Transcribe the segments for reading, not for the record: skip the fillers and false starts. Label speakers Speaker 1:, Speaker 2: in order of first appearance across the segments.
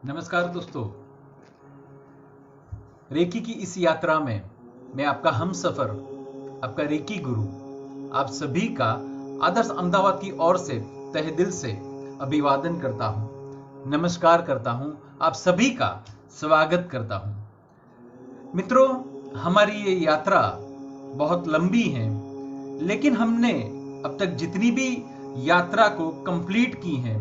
Speaker 1: नमस्कार दोस्तों, रेकी की इस यात्रा में मैं आपका हमसफर, आपका रेकी गुरु, आप सभी का आदर्श अहमदाबाद की ओर से तहे दिल से अभिवादन करता हूं, नमस्कार करता हूं, आप सभी का स्वागत करता हूं। मित्रों, हमारी ये यात्रा बहुत लंबी है, लेकिन हमने अब तक जितनी भी यात्रा को कंप्लीट की है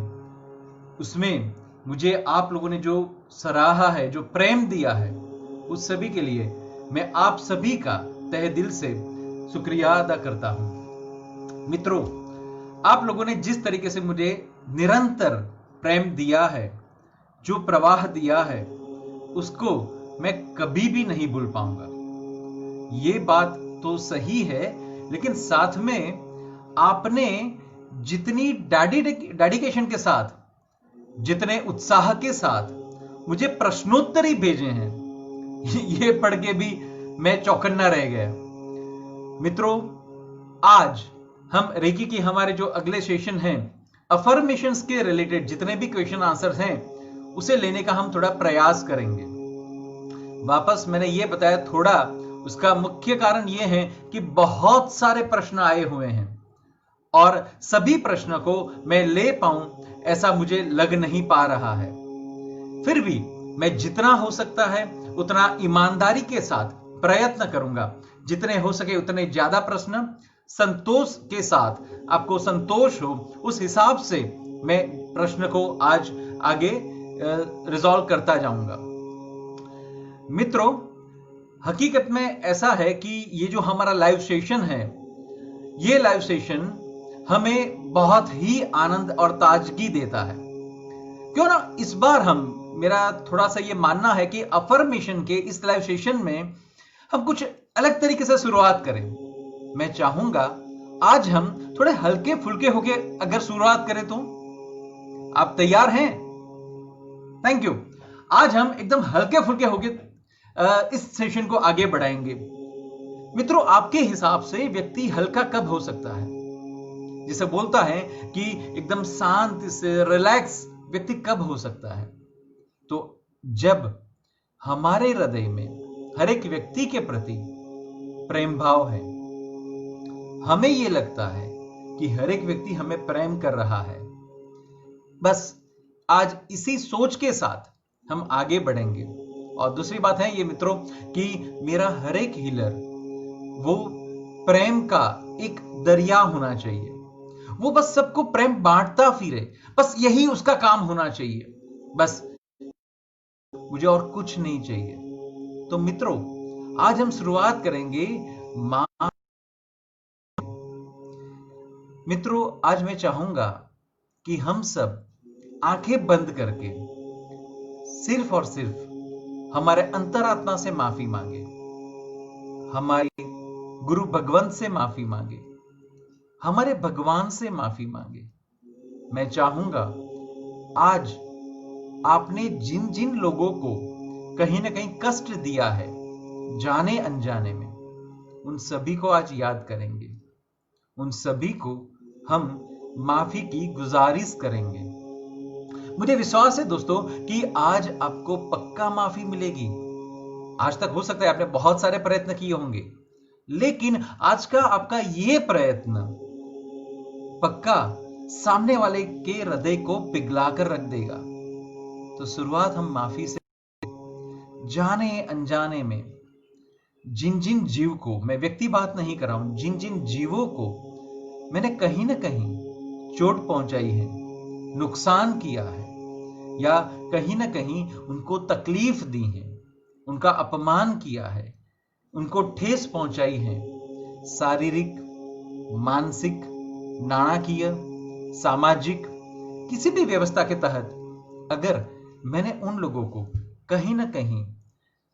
Speaker 1: उसमें मुझे आप लोगों ने जो सराहा है, जो प्रेम दिया है, उस सभी के लिए मैं आप सभी का तहे दिल से शुक्रिया अदा करता हूं। मित्रों, आप लोगों ने जिस तरीके से मुझे निरंतर प्रेम दिया है, जो प्रवाह दिया है, उसको मैं कभी भी नहीं भूल पाऊंगा। ये बात तो सही है, लेकिन साथ में आपने जितनी डेडिकेशन के साथ, जितने उत्साह के साथ मुझे प्रश्नोत्तरी भेजे हैं, ये पढ़ के भी मैं चौकन्ना रह गया। मित्रों, आज हम रेकी की हमारे जो अगले सेशन हैं, अफर्मेशंस के रिलेटेड जितने भी क्वेश्चन आंसर्स हैं, उसे लेने का हम थोड़ा प्रयास करेंगे। वापस मैंने ये बताया थोड़ा, उसका मुख्य कारण यह है कि बहुत सारे प्रश्न आए हुए हैं और सभी प्रश्नों को मैं ले पाऊं ऐसा मुझे लग नहीं पा रहा है। फिर भी मैं जितना हो सकता है उतना ईमानदारी के साथ प्रयत्न करूंगा, जितने हो सके उतने ज्यादा प्रश्न संतोष के साथ, आपको संतोष हो उस हिसाब से मैं प्रश्न को आज आगे रिजॉल्व करता जाऊंगा। मित्रों, हकीकत में ऐसा है कि ये जो हमारा लाइव सेशन है, ये लाइव सेशन हमें बहुत ही आनंद और ताजगी देता है। क्यों ना इस बार मेरा थोड़ा सा ये मानना है कि अफर्मेशन के इस लाइव सेशन में हम कुछ अलग तरीके से शुरुआत करें। मैं चाहूंगा आज हम थोड़े हल्के फुल्के होके अगर शुरुआत करें तो आप तैयार हैं? Thank you. आज हम एकदम हल्के फुल्के होके इस सेशन को आगे बढ़ाएंगे। मित्रों, आपके हिसाब से व्यक्ति हल्का कब हो सकता है? जिसे बोलता है कि एकदम शांत से रिलैक्स व्यक्ति कब हो सकता है? तो जब हमारे हृदय में हर एक व्यक्ति के प्रति प्रेम भाव है, हमें यह लगता है कि हर एक व्यक्ति हमें प्रेम कर रहा है। बस आज इसी सोच के साथ हम आगे बढ़ेंगे। और दूसरी बात है ये मित्रों कि मेरा हर एक हीलर वो प्रेम का एक दरिया होना चाहिए। वो बस सबको प्रेम बांटता फिरे, बस यही उसका काम होना चाहिए। बस मुझे और कुछ नहीं चाहिए। तो मित्रों, आज हम शुरुआत करेंगे मित्रों, आज मैं चाहूंगा कि हम सब आंखें बंद करके सिर्फ और सिर्फ हमारे अंतरात्मा से माफी मांगे, हमारे गुरु भगवंत से माफी मांगे, हमारे भगवान से माफी मांगे। मैं चाहूंगा आज आपने जिन जिन लोगों को कहीं ना कहीं कष्ट दिया है, जाने अनजाने में, उन सभी को आज याद करेंगे, उन सभी को हम माफी की गुजारिश करेंगे। मुझे विश्वास है दोस्तों कि आज आपको पक्का माफी मिलेगी। आज तक हो सकता है आपने बहुत सारे प्रयत्न किए होंगे, लेकिन आज का आपका यह प्रयत्न पक्का सामने वाले के हृदय को पिघलाकर रख देगा। तो शुरुआत हम माफी से। जाने अनजाने में जिन जिन जीव को, मैं व्यक्ति बात नहीं कर रहा हूं, जिन जिन जीवों को मैंने कहीं ना कहीं चोट पहुंचाई है, नुकसान किया है, या कहीं ना कहीं उनको तकलीफ दी है, उनका अपमान किया है, उनको ठेस पहुंचाई है, शारीरिक, मानसिक, नाणाकीय, सामाजिक, किसी भी व्यवस्था के तहत अगर मैंने उन लोगों को कहीं ना कहीं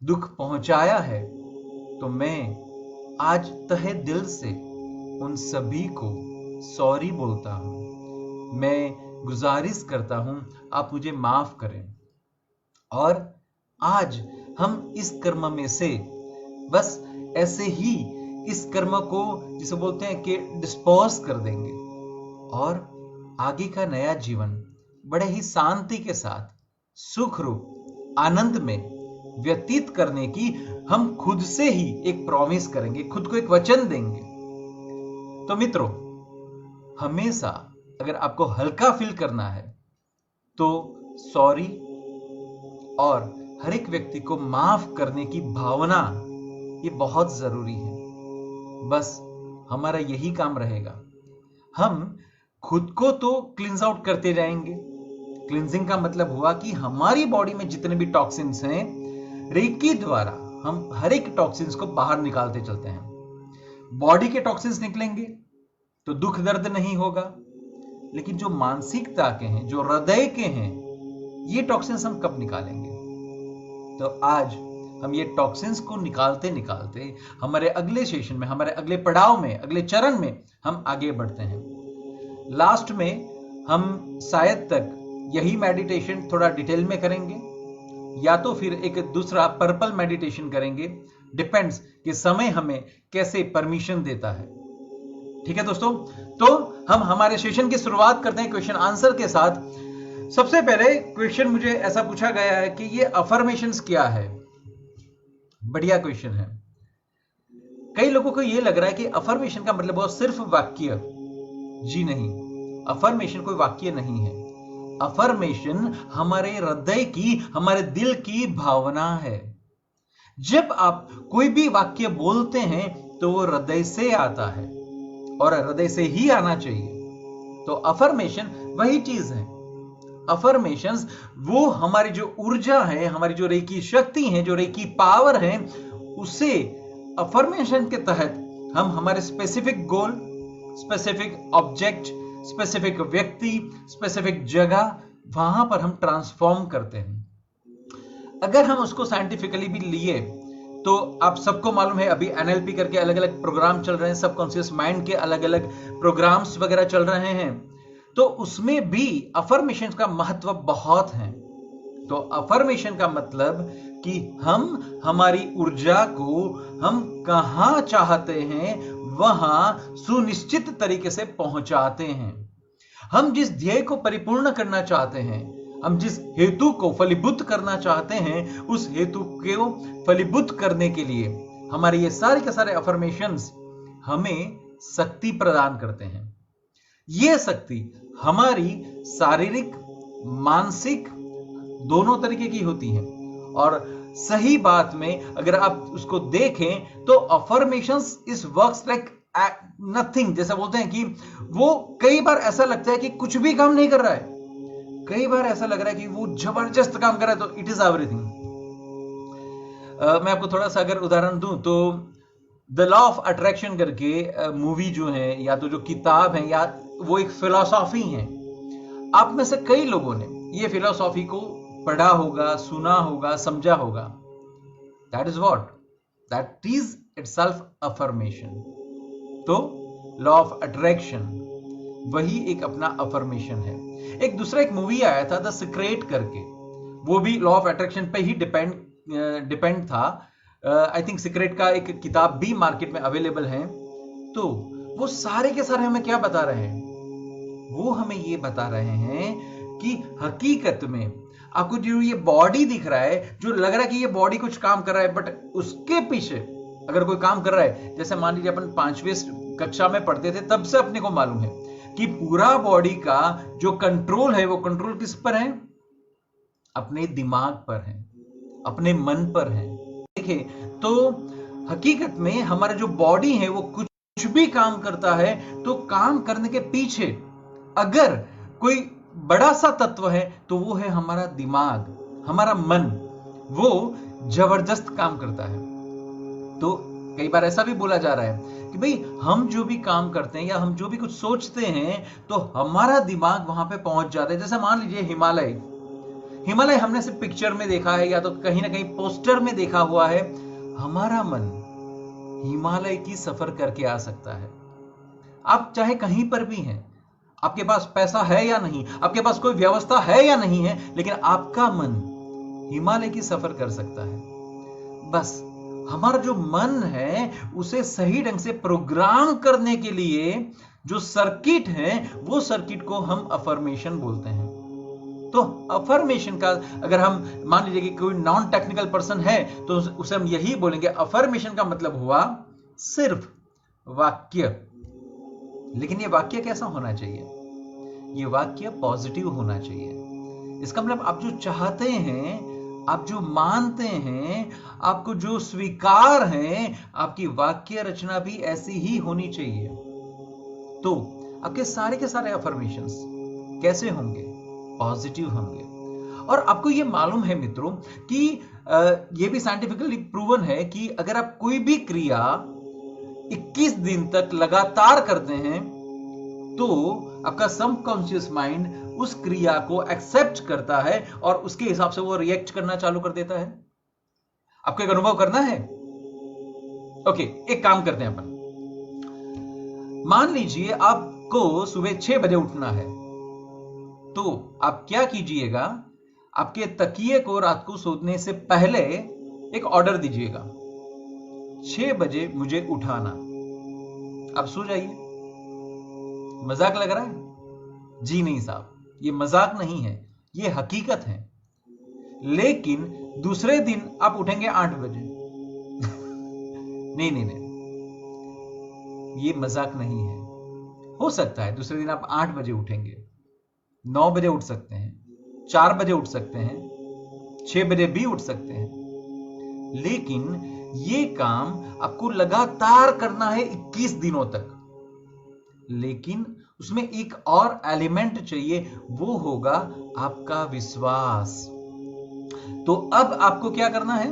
Speaker 1: दुख पहुंचाया है, तो मैं आज तहे दिल से उन सभी को सॉरी बोलता हूं। मैं गुजारिश करता हूं आप मुझे माफ करें। और आज हम इस कर्म में से बस ऐसे ही इस कर्म को, जिसे बोलते हैं कि डिस्पोज कर देंगे और आगे का नया जीवन बड़े ही शांति के साथ, सुखरूप आनंद में व्यतीत करने की हम खुद से ही एक प्रॉमिस करेंगे, खुद को एक वचन देंगे। तो मित्रों, हमेशा अगर आपको हल्का फील करना है तो सॉरी और हर एक व्यक्ति को माफ करने की भावना ये बहुत जरूरी है। बस हमारा यही काम रहेगा। हम खुद को तो क्लींस आउट करते जाएंगे। क्लींजिंग का मतलब हुआ कि हमारी बॉडी में जितने भी टॉक्सिन्स हैं, रेकी द्वारा हम हर एक टॉक्सिन्स को बाहर निकालते चलते हैं। बॉडी के टॉक्सिन्स निकलेंगे तो दुख दर्द नहीं होगा, लेकिन जो मानसिकता के हैं, जो हृदय के हैं, ये टॉक्सिन्स हम कब निकालेंगे? तो आज हम ये टॉक्सिन्स को निकालते निकालते हमारे अगले सेशन में, हमारे अगले पड़ाव में, अगले चरण में हम आगे बढ़ते हैं। लास्ट में हम शायद तक यही मेडिटेशन थोड़ा डिटेल में करेंगे, या तो फिर एक दूसरा पर्पल मेडिटेशन करेंगे। डिपेंड्स कि समय हमें कैसे परमिशन देता है। ठीक है दोस्तों, तो हम हमारे सेशन की शुरुआत करते हैं क्वेश्चन आंसर के साथ। सबसे पहले क्वेश्चन मुझे ऐसा पूछा गया है कि ये अफर्मेशंस क्या है। बढ़िया क्वेश्चन है। कई लोगों को ये लग रहा है कि अफर्मेशन का मतलब सिर्फ वाक्य। जी नहीं, अफर्मेशन कोई वाक्य नहीं है। अफर्मेशन हमारे हृदय की, हमारे दिल की भावना है। जब आप कोई भी वाक्य बोलते हैं तो वो हृदय से आता है और हृदय से ही आना चाहिए। तो अफर्मेशन वही चीज है। अफर्मेशंस वो हमारी जो ऊर्जा है, हमारी जो रेकी शक्ति है, जो रेकी पावर है, उसे अफर्मेशन के तहत हम हमारे specific goal, specific object, specific व्यक्ति, स्पेसिफिक जगह, वहां पर हम ट्रांसफॉर्म करते हैं। अगर हम उसको साइंटिफिकली भी लिए तो आप सबको मालूम है अभी एनएलपी करके अलग अलग प्रोग्राम चल रहे हैं, सबकॉन्शियस माइंड के अलग अलग प्रोग्राम्स वगैरह चल रहे हैं, तो उसमें भी अफर्मेशन का महत्व बहुत है। तो अफर्मेशन का मतलब कि हम हमारी ऊर्जा को हम कहां चाहते हैं वहां सुनिश्चित तरीके से पहुंचाते हैं। हम जिस ध्येय को परिपूर्ण करना चाहते हैं, हम जिस हेतु को फलीभूत करना चाहते हैं, उस हेतु को फलीभूत करने के लिए हमारे ये सारे के सारे अफर्मेशंस हमें शक्ति प्रदान करते हैं। ये शक्ति हमारी शारीरिक, मानसिक दोनों तरीके की होती है। और सही बात में अगर आप उसको देखें तो affirmations is works like nothing. जैसा बोलते हैं कि वो कई बार ऐसा लगता है कि कुछ भी काम नहीं कर रहा है, कई बार ऐसा लग रहा है कि वो जबरदस्त काम कर रहा है, तो इट इज एवरीथिंग। मैं आपको थोड़ा सा अगर उदाहरण दूं तो द लॉ ऑफ अट्रैक्शन करके मूवी जो है, या तो जो किताब है, या वो एक फिलॉसॉफी है। आप में से कई लोगों ने ये फिलॉसॉफी को पढ़ा होगा, सुना होगा, समझा होगा। That is what, that is itself affirmation. तो लॉ ऑफ अट्रैक्शन वही एक अपना अफर्मेशन है। एक दूसरा एक मूवी आया था द सीक्रेट करके, वो भी लॉ ऑफ अट्रैक्शन पे ही डिपेंड था। आई थिंक सीक्रेट का एक किताब भी मार्केट में अवेलेबल है। तो वो सारे के सारे हमें क्या बता रहे हैं? वो हमें ये बता रहे हैं कि हकीकत में आपको जो ये बॉडी दिख रहा है, जो लग रहा है कि ये बॉडी कुछ काम कर रहा है, बट उसके पीछे अगर कोई काम कर रहा है, जैसे मान लीजिए अपन 5वीं कक्षा में पढ़ते थे, तब से अपने को मालूम है कि पूरा बॉडी का जो कंट्रोल है, वो कंट्रोल किस पर है? अपने दिमाग पर है, अपने मन पर है। देखिए, तो हकीकत में हमारा जो बॉडी है वो कुछ भी काम करता है, तो काम करने के पीछे अगर कोई बड़ा सा तत्व है तो वो है हमारा दिमाग, हमारा मन। वो जबरदस्त काम करता है। तो कई बार ऐसा भी बोला जा रहा है कि भाई हम जो भी काम करते हैं या हम जो भी कुछ सोचते हैं तो हमारा दिमाग वहां पे पहुंच जाता है। जैसे मान लीजिए हिमालय हमने सिर्फ पिक्चर में देखा है या तो कहीं ना कहीं पोस्टर में देखा हुआ है। हमारा मन हिमालय की सफर करके आ सकता है। आप चाहे कहीं पर भी हैं, आपके पास पैसा है या नहीं, आपके पास कोई व्यवस्था है या नहीं है, लेकिन आपका मन हिमालय की सफर कर सकता है। बस हमारा जो मन है उसे सही ढंग से प्रोग्राम करने के लिए जो सर्किट है, वो सर्किट को हम अफर्मेशन बोलते हैं। तो अफर्मेशन का अगर हम मान लीजिए कि कोई नॉन टेक्निकल पर्सन है तो उसे हम यही बोलेंगे, अफर्मेशन का मतलब हुआ सिर्फ वाक्य। लेकिन ये वाक्य कैसा होना चाहिए? ये वाक्य पॉजिटिव होना चाहिए। इसका मतलब आप जो चाहते हैं, आप जो मानते हैं, आपको जो स्वीकार है, आपकी वाक्य रचना भी ऐसी ही होनी चाहिए। तो आपके सारे के सारे अफर्मेशंस कैसे होंगे? पॉजिटिव होंगे। और आपको यह मालूम है मित्रों कि यह भी साइंटिफिकली प्रूवन है कि अगर आप कोई भी क्रिया 21 दिन तक लगातार करते हैं तो आपका सबकॉन्शियस माइंड उस क्रिया को एक्सेप्ट करता है और उसके हिसाब से वो रिएक्ट करना चालू कर देता है। आपको एक अनुभव करना है? ओके, एक काम करते हैं अपन। मान लीजिए आपको सुबह 6 बजे उठना है, तो आप क्या कीजिएगा, आपके तकिए को रात को सोने से पहले एक ऑर्डर दीजिएगा, 6 बजे मुझे उठाना। अब सो जाइए। मजाक लग रहा है? जी नहीं साहब, ये मजाक नहीं है, ये हकीकत है। लेकिन दूसरे दिन आप उठेंगे 8 बजे। नहीं नहीं नहीं, ये मजाक नहीं है। हो सकता है दूसरे दिन आप 8 बजे उठेंगे, 9 बजे उठ सकते हैं, 4 बजे उठ सकते हैं, 6 बजे भी उठ सकते हैं। लेकिन ये काम आपको लगातार करना है 21 दिनों तक। लेकिन उसमें एक और एलिमेंट चाहिए, वो होगा आपका विश्वास। तो अब आपको क्या करना है?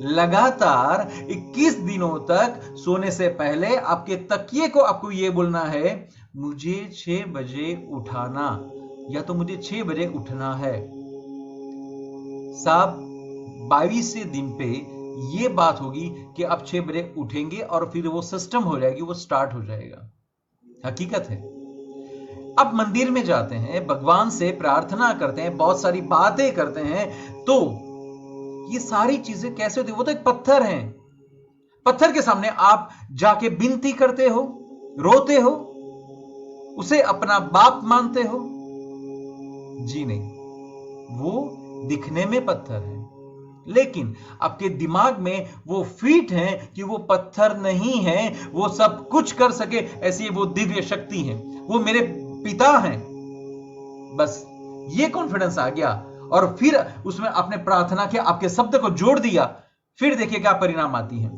Speaker 1: लगातार 21 दिनों तक सोने से पहले आपके तकिए को आपको यह बोलना है, मुझे 6 बजे उठाना, या तो मुझे 6 बजे उठना है। साहब 22वें दिन पे ये बात होगी कि आप 6 बजे उठेंगे और फिर वो सिस्टम हो जाएगी, वो स्टार्ट हो जाएगा। हकीकत है। आप मंदिर में जाते हैं, भगवान से प्रार्थना करते हैं, बहुत सारी बातें करते हैं, तो ये सारी चीजें कैसे होती है? वो तो एक पत्थर है। पत्थर के सामने आप जाके विनती करते हो, रोते हो, उसे अपना बाप मानते हो? जी नहीं, वो दिखने में पत्थर है, लेकिन आपके दिमाग में वो फिट है कि वो पत्थर नहीं है, वो सब कुछ कर सके ऐसी वो दिव्य शक्ति है, वो मेरे पिता हैं। बस ये कॉन्फिडेंस आ गया और फिर उसमें आपने प्रार्थना किया, आपके शब्द को जोड़ दिया, फिर देखिए क्या परिणाम आती है।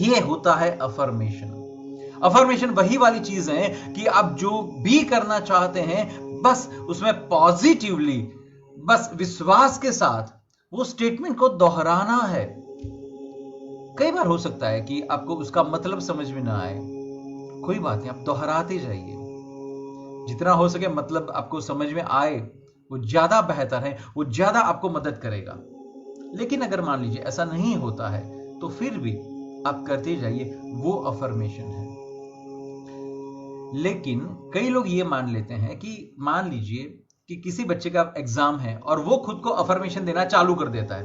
Speaker 1: ये होता है अफर्मेशन। अफर्मेशन वही वाली चीज है कि आप जो भी करना चाहते हैं बस उसमें पॉजिटिवली, बस विश्वास के साथ वो स्टेटमेंट को दोहराना है। कई बार हो सकता है कि आपको उसका मतलब समझ में ना आए, कोई बात नहीं, आप दोहराते जाइए। जितना हो सके मतलब आपको समझ में आए वो ज्यादा बेहतर है, वो ज्यादा आपको मदद करेगा। लेकिन अगर मान लीजिए ऐसा नहीं होता है तो फिर भी आप करते जाइए, वो अफर्मेशन है। लेकिन कई लोग ये मान लेते हैं कि मान लीजिए कि किसी बच्चे का एग्जाम है और वो खुद को अफर्मेशन देना चालू कर देता है,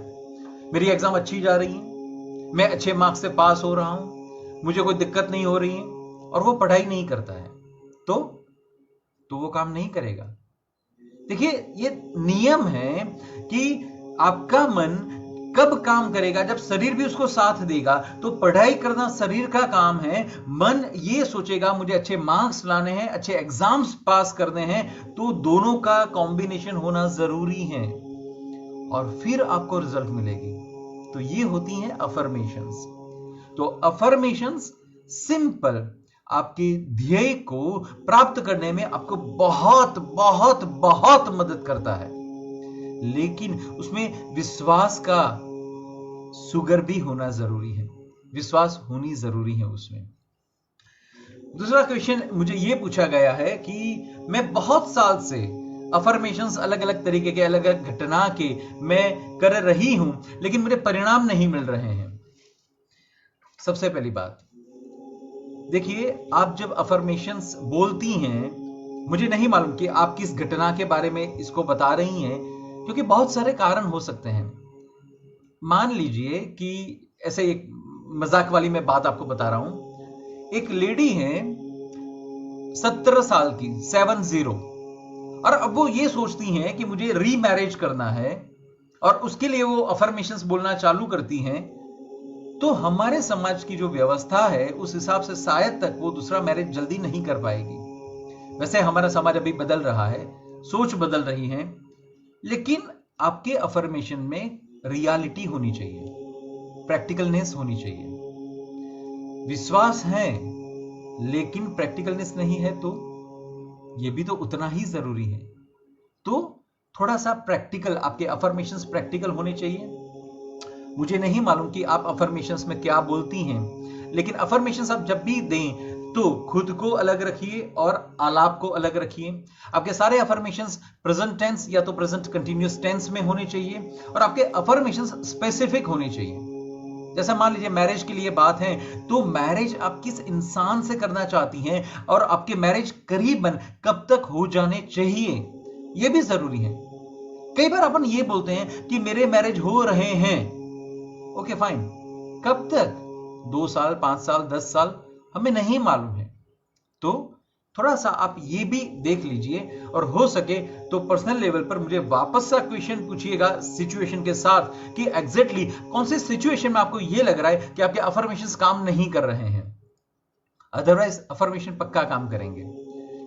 Speaker 1: मेरी एग्जाम अच्छी जा रही है, मैं अच्छे मार्क्स से पास हो रहा हूं, मुझे कोई दिक्कत नहीं हो रही है, और वो पढ़ाई नहीं करता है, तो वो काम नहीं करेगा। देखिए ये नियम है कि आपका मन कब काम करेगा, जब शरीर भी उसको साथ देगा। तो पढ़ाई करना शरीर का काम है, मन ये सोचेगा मुझे अच्छे मार्क्स लाने हैं, अच्छे एग्जाम्स पास करने हैं, तो दोनों का कॉम्बिनेशन होना जरूरी है और फिर आपको रिजल्ट मिलेगी। तो ये होती हैं अफर्मेशंस। तो अफर्मेशंस सिंपल आपके ध्येय को प्राप्त करने में आपको बहुत बहुत बहुत मदद करता है, लेकिन उसमें विश्वास का सुगर भी होना जरूरी है, विश्वास होनी जरूरी है उसमें। दूसरा क्वेश्चन मुझे यह पूछा गया है कि मैं बहुत साल से अफर्मेशंस अलग अलग तरीके के, अलग अलग घटना के मैं कर रही हूं, लेकिन मुझे परिणाम नहीं मिल रहे हैं। सबसे पहली बात देखिए, आप जब अफर्मेशंस बोलती हैं, मुझे नहीं मालूम कि आप किस घटना के बारे में इसको बता रही हैं, क्योंकि बहुत सारे कारण हो सकते हैं। मान लीजिए कि ऐसे एक मजाक वाली मैं बात आपको बता रहा हूं। एक लेडी है 17 साल की, 70, और अब वो ये सोचती हैं कि मुझे रीमैरिज करना है और उसके लिए वो अफर्मेशंस बोलना चालू करती हैं, तो हमारे समाज की जो व्यवस्था है उस हिसाब से शायद तक वो दूसरा मैरिज जल्दी नहीं कर पाएगी। वैसे हमारा समाज अभी बदल रहा है, सोच बदल रही है, लेकिन आपके अफर्मेशन में रियलिटी होनी चाहिए, प्रैक्टिकलनेस होनी चाहिए। विश्वास है लेकिन प्रैक्टिकलनेस नहीं है तो ये भी तो उतना ही जरूरी है। तो थोड़ा सा प्रैक्टिकल, आपके अफर्मेशंस प्रैक्टिकल होने चाहिए। मुझे नहीं मालूम कि आप अफर्मेशंस में क्या बोलती हैं, लेकिन अफर्मेशंस आप जब भी दें तो खुद को अलग रखिए और आलाप को अलग रखिए। आपके सारे अफर्मेशंस प्रेजेंट टेंस या तो प्रेजेंट कंटिन्यूअस टेंस में होने चाहिए और आपके अफर्मेशंस स्पेसिफिक होने चाहिए। जैसा मान लीजिए मैरिज के लिए बात है, तो मैरिज आप किस इंसान से करना चाहती हैं और आपके मैरिज करीबन कब तक हो जाने चाहिए, यह भी जरूरी है। कई बार अपन ये बोलते हैं कि मेरे मैरिज हो रहे हैं, ओके फाइन, कब तक? 2 साल, 5 साल, 10 साल, हमें नहीं मालूम है। तो थोड़ा सा आप ये भी देख लीजिए और हो सके तो पर्सनल लेवल पर मुझे वापस सा क्वेश्चन पूछिएगा सिचुएशन के साथ कि एग्जैक्टली कौन सी सिचुएशन में आपको ये लग रहा है कि आपके अफर्मेशंस काम नहीं कर रहे हैं। अदरवाइज अफर्मेशन पक्का काम करेंगे।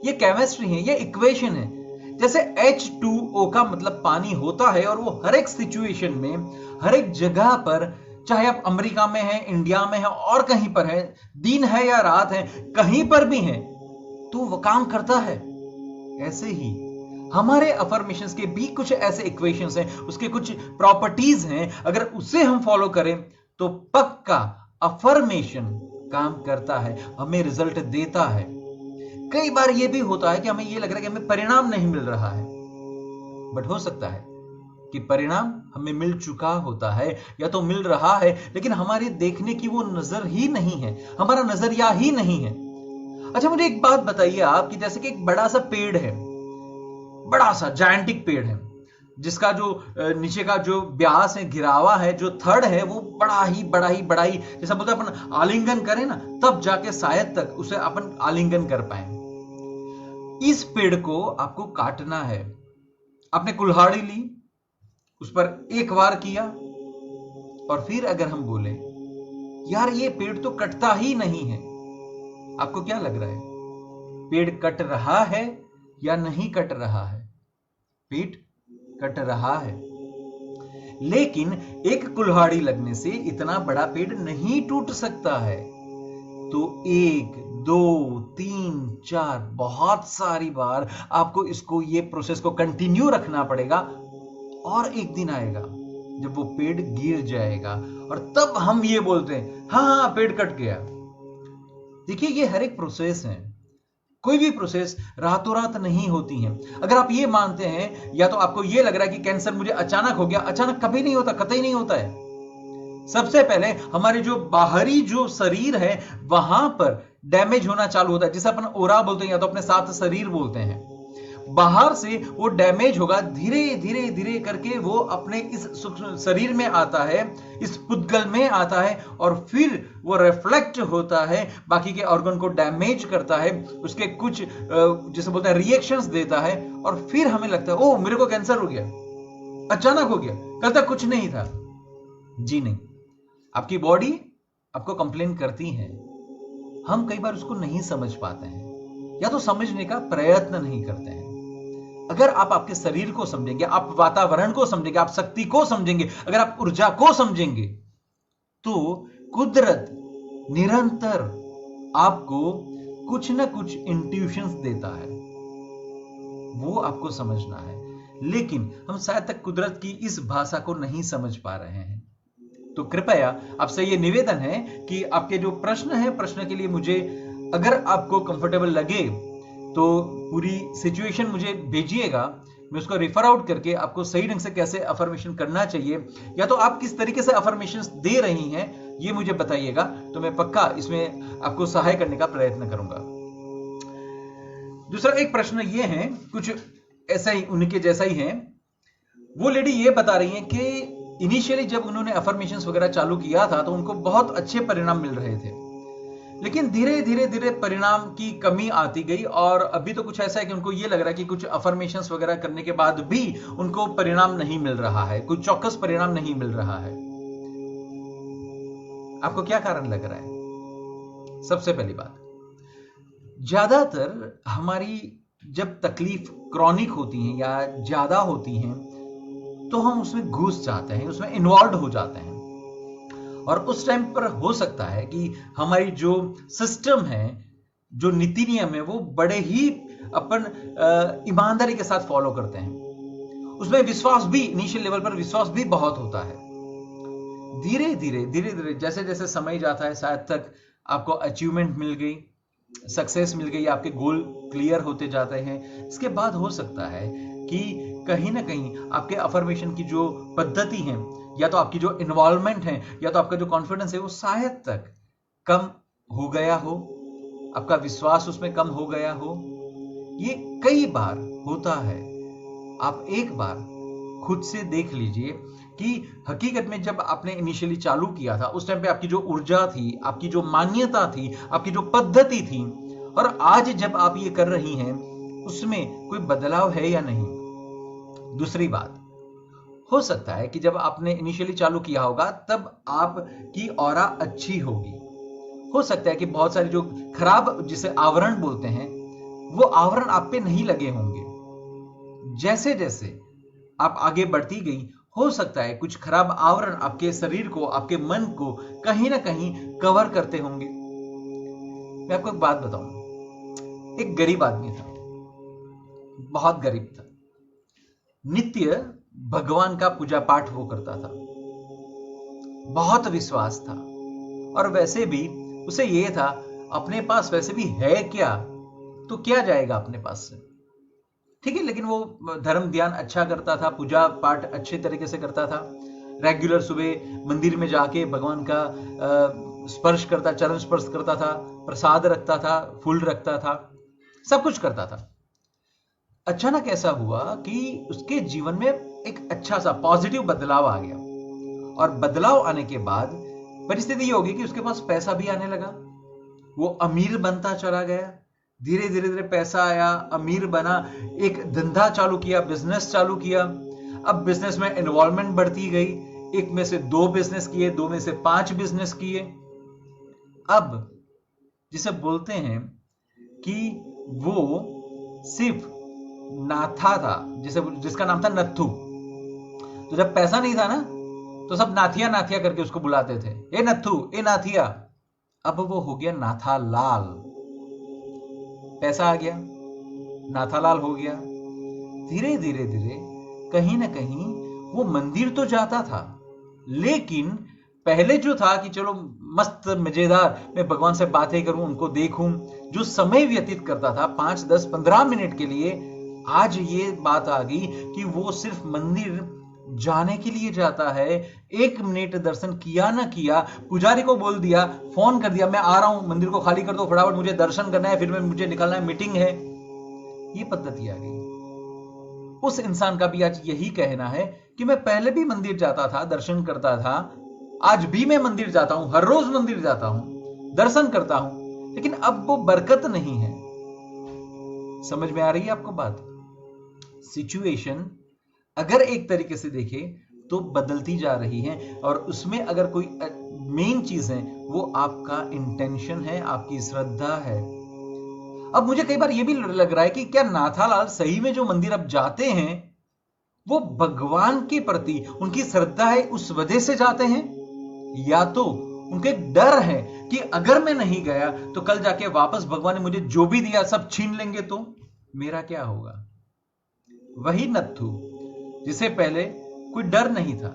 Speaker 1: ये केमिस्ट्री है, ये इक्वेशन है। जैसे H2O का मतलब पानी होता है और वो हर एक सिचुएशन में, हर एक जगह पर, चाहे आप अमेरिका में हैं, इंडिया में हैं और कहीं पर हैं, दिन है या रात है, कहीं पर भी हैं, तो वो काम करता है। ऐसे ही हमारे अफर्मेशंस के भी कुछ ऐसे इक्वेशंस हैं, उसके कुछ प्रॉपर्टीज हैं, अगर उसे हम फॉलो करें तो पक्का अफर्मेशन काम करता है, हमें रिजल्ट देता है। कई बार यह भी होता है कि हमें यह लग रहा है कि हमें परिणाम नहीं मिल रहा है, बट हो सकता है कि परिणाम हमें मिल चुका होता है या तो मिल रहा है, लेकिन हमारे देखने की वो नजर ही नहीं है, हमारा नजरिया ही नहीं है। अच्छा मुझे एक बात बताइए आप कि जैसे कि एक बड़ा सा पेड़ है, बड़ा सा जायंटिक पेड़ है, जिसका जो नीचे का जो व्यास है, घिरावा है, जो थड़ है, वो बड़ा ही जैसा बोलते अपन आलिंगन करें ना, तब जाके शायद तक उसे अपन आलिंगन कर पाए। इस पेड़ को आपको काटना है। आपने कुल्हाड़ी ली, उस पर एक वार किया और फिर अगर हम बोले यार ये पेड़ तो कटता ही नहीं है, आपको क्या लग रहा है? पेड़ कट रहा है या नहीं कट रहा है? पेड़ कट रहा है, लेकिन एक कुल्हाड़ी लगने से इतना बड़ा पेड़ नहीं टूट सकता है। तो 1, 2, 3, 4 बहुत सारी बार आपको ये प्रोसेस को कंटिन्यू रखना पड़ेगा और एक दिन आएगा जब वो पेड़ गिर जाएगा और तब हम ये बोलते हैं हाँ पेड़ कट गया। देखिए ये हर एक प्रोसेस है, कोई भी प्रोसेस रातों रात नहीं होती है। अगर आप ये मानते हैं या तो आपको ये लग रहा है कि कैंसर मुझे अचानक हो गया, अचानक कभी नहीं होता, कतई नहीं होता है। सबसे पहले हमारे जो बाहरी जो शरीर है वहां पर डैमेज होना चालू होता है, जिसे अपन ओरा बोलते हैं या तो अपने साथ शरीर बोलते हैं। बाहर से वो डैमेज होगा, धीरे धीरे धीरे करके वो अपने इस शरीर में आता है, इस पुद्गल में आता है और फिर वो रिफ्लेक्ट होता है, बाकी के ऑर्गन को डैमेज करता है, उसके कुछ जिसे बोलते हैं रिएक्शंस देता है और फिर हमें लगता है ओ मेरे को कैंसर हो गया, अचानक हो गया, कल तक कुछ नहीं था। जी नहीं, आपकी बॉडी आपको कंप्लेन करती है, हम कई बार उसको नहीं समझ पाते हैं या तो समझने का प्रयत्न नहीं करते हैं। अगर आप आपके शरीर को समझेंगे, आप वातावरण को समझेंगे, आप शक्ति को समझेंगे, अगर आप ऊर्जा को समझेंगे, तो कुदरत निरंतर आपको कुछ ना कुछ इंट्यूशंस देता है, वो आपको समझना है। लेकिन हम शायद तक कुदरत की इस भाषा को नहीं समझ पा रहे हैं। तो कृपया आपसे ये निवेदन है कि आपके जो प्रश्न है, प्रश्न के लिए मुझे अगर आपको कंफर्टेबल लगे तो पूरी सिचुएशन मुझे भेजिएगा, मैं उसको रेफर आउट करके आपको सही ढंग से कैसे अफर्मेशन करना चाहिए या तो आप किस तरीके से अफर्मेशंस दे रही हैं ये मुझे बताइएगा, तो मैं पक्का इसमें आपको सहाय करने का प्रयत्न करूंगा। दूसरा एक प्रश्न ये है, कुछ ऐसा ही उनके जैसा ही है। वो लेडी ये बता रही है कि इनिशियली जब उन्होंने अफर्मेशंस वगैरह चालू किया था तो उनको बहुत अच्छे परिणाम मिल रहे थे, लेकिन धीरे धीरे धीरे परिणाम की कमी आती गई और अभी तो कुछ ऐसा है कि उनको ये लग रहा है कि कुछ अफर्मेशंस वगैरह करने के बाद भी उनको परिणाम नहीं मिल रहा है, कुछ चौकस परिणाम नहीं मिल रहा है। आपको क्या कारण लग रहा है? सबसे पहली बात, ज्यादातर हमारी जब तकलीफ क्रॉनिक होती है या ज्यादा होती हैं तो हम उसमें घुस जाते हैं, उसमें इन्वॉल्व हो जाते हैं और उस टाइम पर हो सकता है कि हमारी जो सिस्टम है, जो नीति नियम है, वो बड़े ही अपन ईमानदारी के साथ फॉलो करते हैं। उसमें विश्वास भी, इनिशियल लेवल पर विश्वास भी बहुत होता है। धीरे धीरे जैसे जैसे समय जाता है, शायद तक आपको अचीवमेंट मिल गई, सक्सेस मिल गई, आपके गोल क्लियर होते जाते हैं। इसके बाद हो सकता है कि कहीं ना कहीं आपके अफर्मेशन की जो पद्धति है, या तो आपकी जो इन्वॉल्वमेंट है, या तो आपका जो कॉन्फिडेंस है, वो शायद तक कम हो गया हो, आपका विश्वास उसमें कम हो गया हो। ये कई बार होता है। आप एक बार खुद से देख लीजिए कि हकीकत में जब आपने इनिशियली चालू किया था उस टाइम पे आपकी जो ऊर्जा थी, आपकी जो मान्यता थी, आपकी जो पद्धति थी, और आज जब आप ये कर रही हैं उसमें कोई बदलाव है या नहीं। दूसरी बात, हो सकता है कि जब आपने इनिशियली चालू किया होगा तब आपकी ऑरा अच्छी होगी। हो सकता है कि बहुत सारे जो खराब, जिसे आवरण बोलते हैं, वो आवरण आप पे नहीं लगे होंगे। जैसे जैसे आप आगे बढ़ती गई, हो सकता है कुछ खराब आवरण आपके शरीर को, आपके मन को कहीं ना कहीं कवर करते होंगे। मैं आपको एक बात बताऊं, एक गरीब आदमी था, बहुत गरीब था, नित्य भगवान का पूजा पाठ वो करता था, बहुत विश्वास था, और वैसे भी उसे ये था अपने पास वैसे भी है क्या, तो क्या जाएगा अपने पास से, ठीक है। लेकिन वो धर्म ध्यान अच्छा करता था, पूजा पाठ अच्छे तरीके से करता था, रेगुलर सुबह मंदिर में जाके भगवान का स्पर्श करता, चरण स्पर्श करता था, प्रसाद रखता था, फूल रखता था, सब कुछ करता था। अचानक ऐसा हुआ कि उसके जीवन में एक अच्छा सा पॉजिटिव बदलाव आ गया, और बदलाव आने के बाद परिस्थिति ये होगी कि उसके पास पैसा भी आने लगा, वो अमीर बनता चला गया। धीरे धीरे धीरे पैसा आया, अमीर बना, एक धंधा चालू किया, बिजनेस चालू किया। अब बिजनेस में इन्वॉल्वमेंट बढ़ती गई, एक में से 2 बिजनेस किए, 2 में से 5 बिजनेस किए। अब जिसे बोलते हैं कि वो सिर्फ नाथा था, जिसका नाम था नत्थू। तो जब पैसा नहीं था ना, तो सब नाथिया नाथिया करके उसको बुलाते थे, ए नत्थू, ए नाथिया। अब वो हो गया नाथालाल, पैसा आ गया, नाथालाल हो गया। धीरे धीरे धीरे कहीं ना कहीं वो मंदिर तो जाता था, लेकिन पहले जो था कि चलो मस्त मजेदार, मैं भगवान से बातें करूं, उनको देखूं, जो समय व्यतीत करता था 5, 10, 15 मिनट के लिए, आज ये बात आ गई कि वो सिर्फ मंदिर जाने के लिए जाता है। 1 मिनट दर्शन किया ना किया, पुजारी को बोल दिया, फोन कर दिया, मैं आ रहा हूं, मंदिर को खाली कर दो फटाफट, मुझे दर्शन करना है, फिर मुझे निकलना है, मीटिंग है। ये पद्धति आ गई। उस इंसान का भी आज यही कहना है कि मैं पहले भी मंदिर जाता था, दर्शन करता था, आज भी मैं मंदिर जाता हूं, हर रोज मंदिर जाता हूं, दर्शन करता हूं, लेकिन अब वो बरकत नहीं है। समझ में आ रही है आपको बात? सिचुएशन अगर एक तरीके से देखें तो बदलती जा रही है, और उसमें अगर कोई मेन चीज है वो आपका इंटेंशन है, आपकी श्रद्धा है। अब मुझे कई बार ये भी लग रहा है कि क्या नाथालाल सही में जो मंदिर अब जाते हैं वो भगवान के प्रति उनकी श्रद्धा है, उस वजह से जाते हैं, या तो उनके डर है कि अगर मैं नहीं गया तो कल जाके वापस भगवान ने मुझे जो भी दिया सब छीन लेंगे तो मेरा क्या होगा। वही नत्थू जिसे पहले कोई डर नहीं था,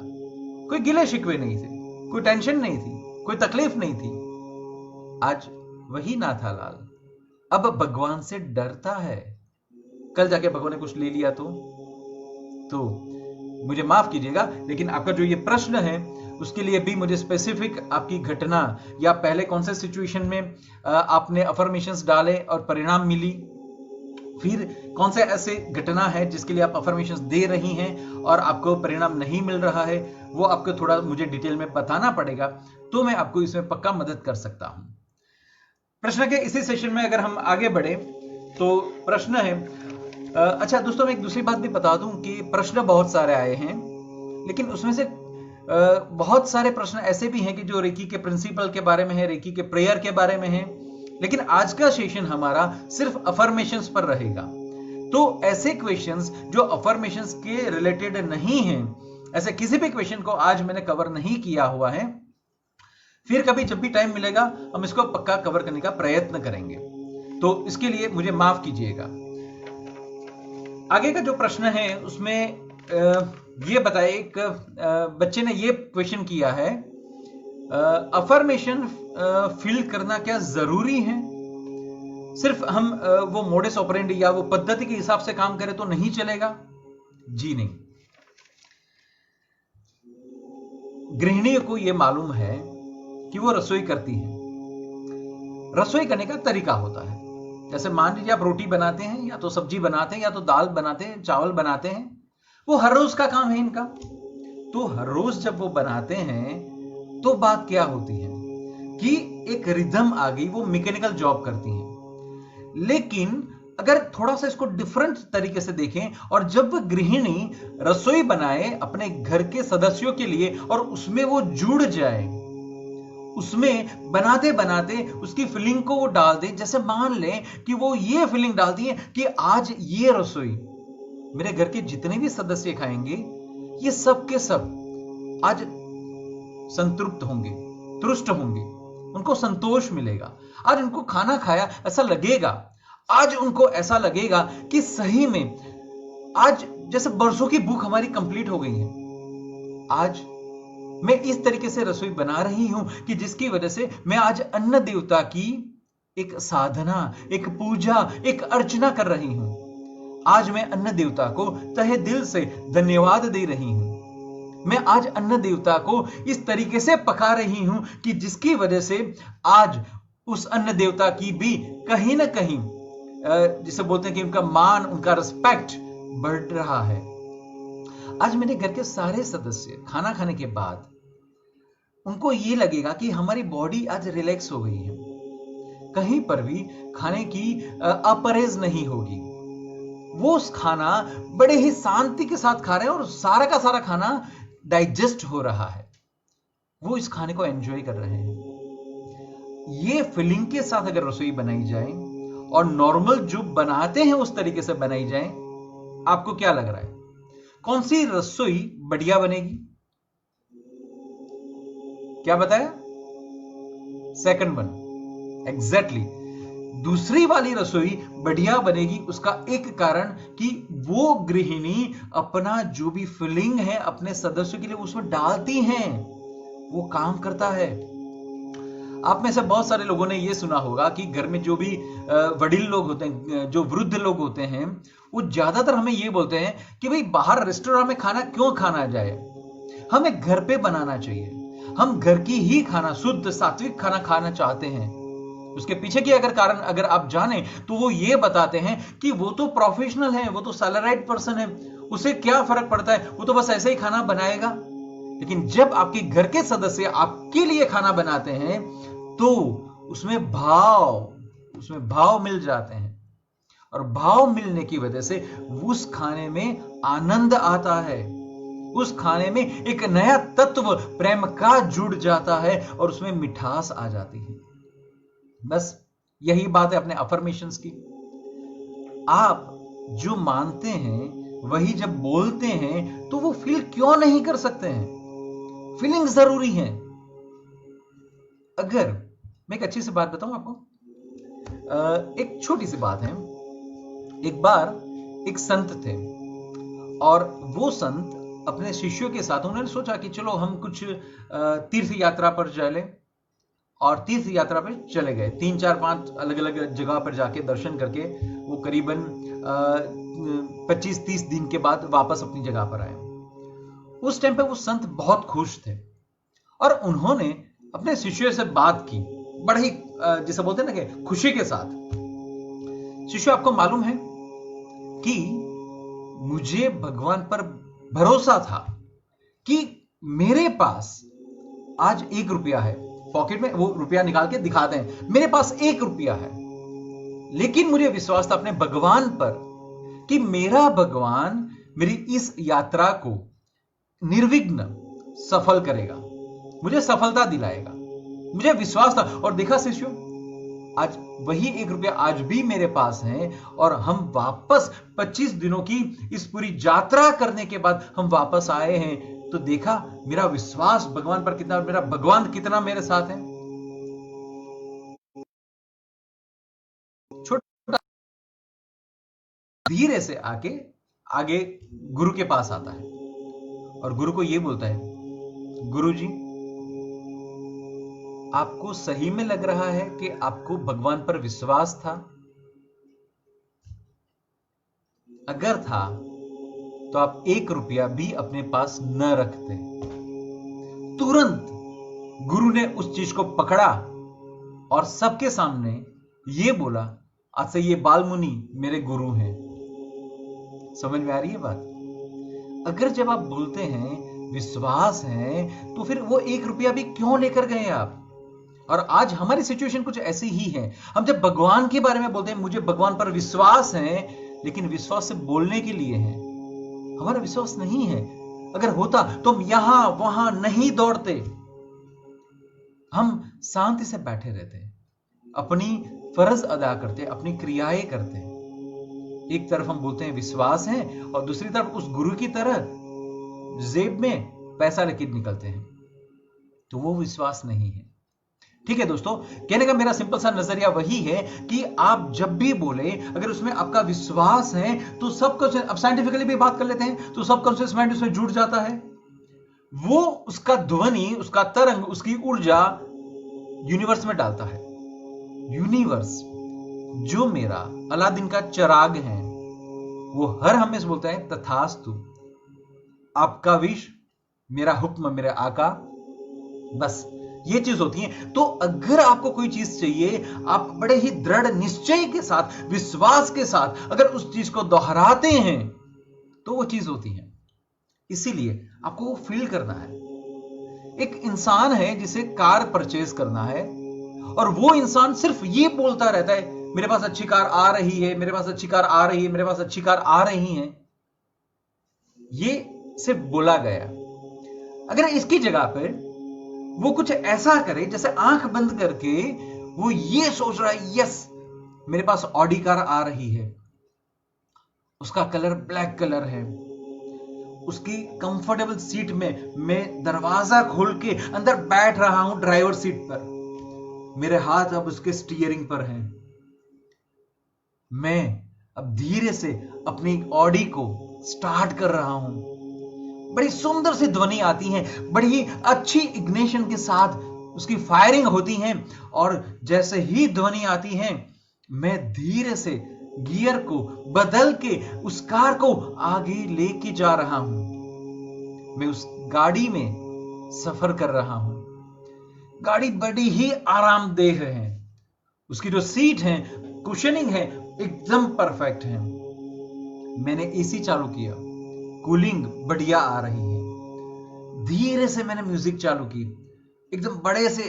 Speaker 1: कोई गिले शिकवे नहीं थे, कोई टेंशन नहीं थी, कोई तकलीफ नहीं थी, आज वही नाथालाल अब भगवान से डरता है, कल जाके भगवान ने कुछ ले लिया तो मुझे माफ कीजिएगा, लेकिन आपका जो ये प्रश्न है उसके लिए भी मुझे स्पेसिफिक आपकी घटना या पहले कौन से सिचुएशन में आपने अफर्मेशंस डाले और परिणाम मिली, फिर कौन से ऐसे घटना है जिसके लिए आप अफर्मेशंस दे रही हैं और आपको परिणाम नहीं मिल रहा है, वो आपको थोड़ा मुझे डिटेल में बताना पड़ेगा, तो मैं आपको इसमें पक्का मदद कर सकता हूं। प्रश्न के इसी सेशन में अगर हम आगे बढ़े तो प्रश्न है, अच्छा दोस्तों मैं एक दूसरी बात भी बता दूं कि प्रश्न बहुत सारे आए हैं, लेकिन उसमें से बहुत सारे प्रश्न ऐसे भी हैं कि जो रेकी के प्रिंसिपल के बारे में है, रेकी के प्रेयर के बारे में है, लेकिन आज का सेशन हमारा सिर्फ अफर्मेशंस पर रहेगा। तो ऐसे क्वेश्चंस जो अफर्मेशंस के रिलेटेड नहीं हैं, ऐसे किसी भी क्वेश्चन को आज मैंने कवर नहीं किया हुआ है। फिर कभी जब भी टाइम मिलेगा हम इसको पक्का कवर करने का प्रयत्न करेंगे, तो इसके लिए मुझे माफ कीजिएगा। आगे का जो प्रश्न है उसमें ये बताए, एक बच्चे ने ये क्वेश्चन किया है, अफर्मेशन फिल करना क्या जरूरी है? सिर्फ हम वो मोडस ऑपरेंडी या वो पद्धति के हिसाब से काम करें तो नहीं चलेगा? जी नहीं। गृहिणी को यह मालूम है कि वो रसोई करती है। रसोई करने का तरीका होता है, जैसे मान लीजिए आप रोटी बनाते हैं, या तो सब्जी बनाते हैं, या तो दाल बनाते हैं, चावल बनाते हैं, वो हर रोज का काम है इनका। तो हर रोज जब वो बनाते हैं तो बात क्या होती है कि एक रिदम आ गई, वो मैकेनिकल जॉब करती हैं। लेकिन अगर थोड़ा सा इसको डिफरेंट तरीके से देखें, और जब गृहिणी रसोई बनाए अपने घर के सदस्यों के लिए और उसमें वो जुड़ जाए, उसमें बनाते बनाते उसकी फीलिंग को वो डाल दे, जैसे मान ले कि वो ये फीलिंग डालती है कि आज ये रसोई मेरे घर के जितने भी सदस्य खाएंगे, ये सब के सब आज संतृप्त होंगे, तुष्ट होंगे, उनको संतोष मिलेगा। आज उनको खाना खाया ऐसा लगेगा, आज उनको ऐसा लगेगा कि सही में आज जैसे बरसों की भूख हमारी कंप्लीट हो गई है। आज मैं इस तरीके से रसोई बना रही हूं कि जिसकी वजह से मैं आज अन्न देवता की एक साधना, एक पूजा, एक अर्चना कर रही हूं। आज मैं अन्न देवता को तहे दिल से धन्यवाद दे रही हूं। मैं आज अन्न देवता को इस तरीके से पका रही हूं कि जिसकी वजह से आज उस अन्न देवता की भी कहीं ना कहीं जिसे बोलते हैं कि उनका मान, उनका रिस्पेक्ट बढ़ रहा है। आज मेरे घर के सारे सदस्य खाना खाने के बाद उनको ये लगेगा कि हमारी बॉडी आज रिलैक्स हो गई है, कहीं पर भी खाने की अपरहेज नहीं होगी। वो उस खाना बड़े ही शांति के साथ खा रहे हैं और सारा का सारा खाना डाइजेस्ट हो रहा है, वो इस खाने को एंजॉय कर रहे हैं। ये फीलिंग के साथ अगर रसोई बनाई जाए और नॉर्मल जो बनाते हैं उस तरीके से बनाई जाए, आपको क्या लग रहा है कौन सी रसोई बढ़िया बनेगी? क्या बताया? Second one, exactly. दूसरी वाली रसोई बढ़िया बनेगी, उसका एक कारण कि वो गृहिणी अपना जो भी फीलिंग है अपने सदस्यों के लिए उसमें डालती हैं, वो काम करता है। आप में से बहुत सारे लोगों ने यह सुना होगा कि घर में जो भी वडील लोग होते हैं, जो वृद्ध लोग होते हैं, वो ज्यादातर हमें यह बोलते हैं कि भाई बाहर रेस्टोरेंट में खाना क्यों खाना जाए, हमें घर पे बनाना चाहिए। हम घर की ही खाना, शुद्ध सात्विक खाना खाना चाहते हैं। उसके पीछे की अगर कारण अगर आप जाने तो वो ये बताते हैं कि वो तो प्रोफेशनल है, वो तो सैलराइड पर्सन है, उसे क्या फर्क पड़ता है, वो तो बस ऐसे ही खाना बनाएगा। लेकिन जब आपके घर के सदस्य आपके लिए खाना बनाते हैं तो उसमें भाव मिल जाते हैं, और भाव मिलने की वजह से उस खाने में आनंद आता है, उस खाने में एक नया तत्व प्रेम का जुड़ जाता है और उसमें मिठास आ जाती है। बस यही बात है अपने अफर्मेशंस की। आप जो मानते हैं वही जब बोलते हैं तो वो फील क्यों नहीं कर सकते हैं? फीलिंग जरूरी है। अगर मैं एक अच्छी सी बात बताऊं आपको, एक छोटी सी बात है। एक बार एक संत थे और वो संत अपने शिष्यों के साथ उन्होंने सोचा कि चलो हम कुछ तीर्थ यात्रा पर चले, और तीर्थ यात्रा पर चले गए। 3, 4, 5 अलग अलग जगह पर जाके दर्शन करके वो करीबन 25-30 दिन के बाद वापस अपनी जगह पर आए। उस टाइम पे वो संत बहुत खुश थे और उन्होंने अपने शिष्यों से बात की बड़े ही जिसे बोलते हैं ना कि खुशी के साथ। शिष्य, आपको मालूम है कि मुझे भगवान पर भरोसा था कि मेरे पास आज 1 रुपया है, पॉकेट में वो रुपया निकाल के दिखाते हैं, मेरे पास 1 रुपया है, लेकिन मुझे विश्वास था अपने भगवान पर कि मेरा भगवान मेरी इस यात्रा को निर्विघ्न सफल करेगा, मुझे सफलता दिलाएगा। मुझे विश्वास था। और देखा शिष्यों, आज वही 1 रुपया आज भी मेरे पास है, और हम वापस 25 दिनों की इस पूरी यात्रा करने के बाद हम वापस आए हैं। तो देखा मेरा विश्वास भगवान पर कितना, मेरा भगवान कितना मेरे साथ है। छोटा धीरे से आगे गुरु के पास आता है और गुरु को यह बोलता है, गुरु जी, आपको सही में लग रहा है कि आपको भगवान पर विश्वास था? अगर था तो आप 1 रुपया भी अपने पास न रखते। तुरंत गुरु ने उस चीज को पकड़ा और सबके सामने यह बोला, आज से ये बाल मुनि मेरे गुरु हैं। समझ में आ रही है बात? अगर जब आप बोलते हैं विश्वास है, तो फिर वो 1 रुपया भी क्यों लेकर गए आप? और आज हमारी सिचुएशन कुछ ऐसी ही है। हम जब भगवान के बारे में बोलते हैं, मुझे भगवान पर विश्वास है, लेकिन विश्वास से बोलने के लिए है, हमारा विश्वास नहीं है। अगर होता तो हम यहां वहां नहीं दौड़ते, हम शांति से बैठे रहते, अपनी फर्ज अदा करते, अपनी क्रियाएं करते। एक तरफ हम बोलते हैं विश्वास है, और दूसरी तरफ उस गुरु की तरह जेब में पैसा लेके निकलते हैं, तो वो विश्वास नहीं है। ठीक है दोस्तों, कहने का मेरा सिंपल सा नजरिया वही है कि आप जब भी बोले, अगर उसमें आपका विश्वास है, तो सबकॉन्शियस, अब साइंटिफिकली भी बात कर लेते हैं, तो सबकॉन्शियस माइंड उसमें जुड़ जाता है। वो उसका ध्वनि, उसका तरंग, उसकी ऊर्जा यूनिवर्स में डालता है। यूनिवर्स जो मेरा अलादीन का चिराग है, वो हर हमेशा बोलता है तथास्तु, आपका विश मेरा हुक्म मेरे आका। बस ये चीज होती है। तो अगर आपको कोई चीज चाहिए, आप बड़े ही दृढ़ निश्चय के साथ, विश्वास के साथ अगर उस चीज को दोहराते हैं, तो वो चीज होती है। इसीलिए आपको वो फील करना है। एक इंसान है जिसे कार परचेज करना है, और वो इंसान सिर्फ ये बोलता रहता है, मेरे पास अच्छी कार आ रही है, मेरे पास अच्छी कार आ रही है, मेरे पास अच्छी कार आ रही है। ये सिर्फ बोला गया। अगर इसकी जगह पे वो कुछ ऐसा करे, जैसे आंख बंद करके वो ये सोच रहा है, यस मेरे पास ऑडी कार आ रही है, उसका कलर ब्लैक कलर है, उसकी कंफर्टेबल सीट में मैं दरवाजा खोल के अंदर बैठ रहा हूं ड्राइवर सीट पर, मेरे हाथ अब उसके स्टीयरिंग पर हैं, मैं अब धीरे से अपनी ऑडी को स्टार्ट कर रहा हूं। बड़ी सुंदर सी ध्वनि आती है, बड़ी ही अच्छी इग्निशन के साथ उसकी फायरिंग होती है, और जैसे ही ध्वनि आती है, मैं धीरे से गियर को बदल के उस कार को आगे लेके जा रहा हूं। मैं उस गाड़ी में सफर कर रहा हूं। गाड़ी बड़ी ही आरामदेह है, उसकी जो सीट है, कुशनिंग है, एकदम परफेक्ट है। मैंने एसी चालू किया, कूलिंग बढ़िया आ रही है। धीरे से मैंने म्यूजिक चालू की, एकदम बड़े से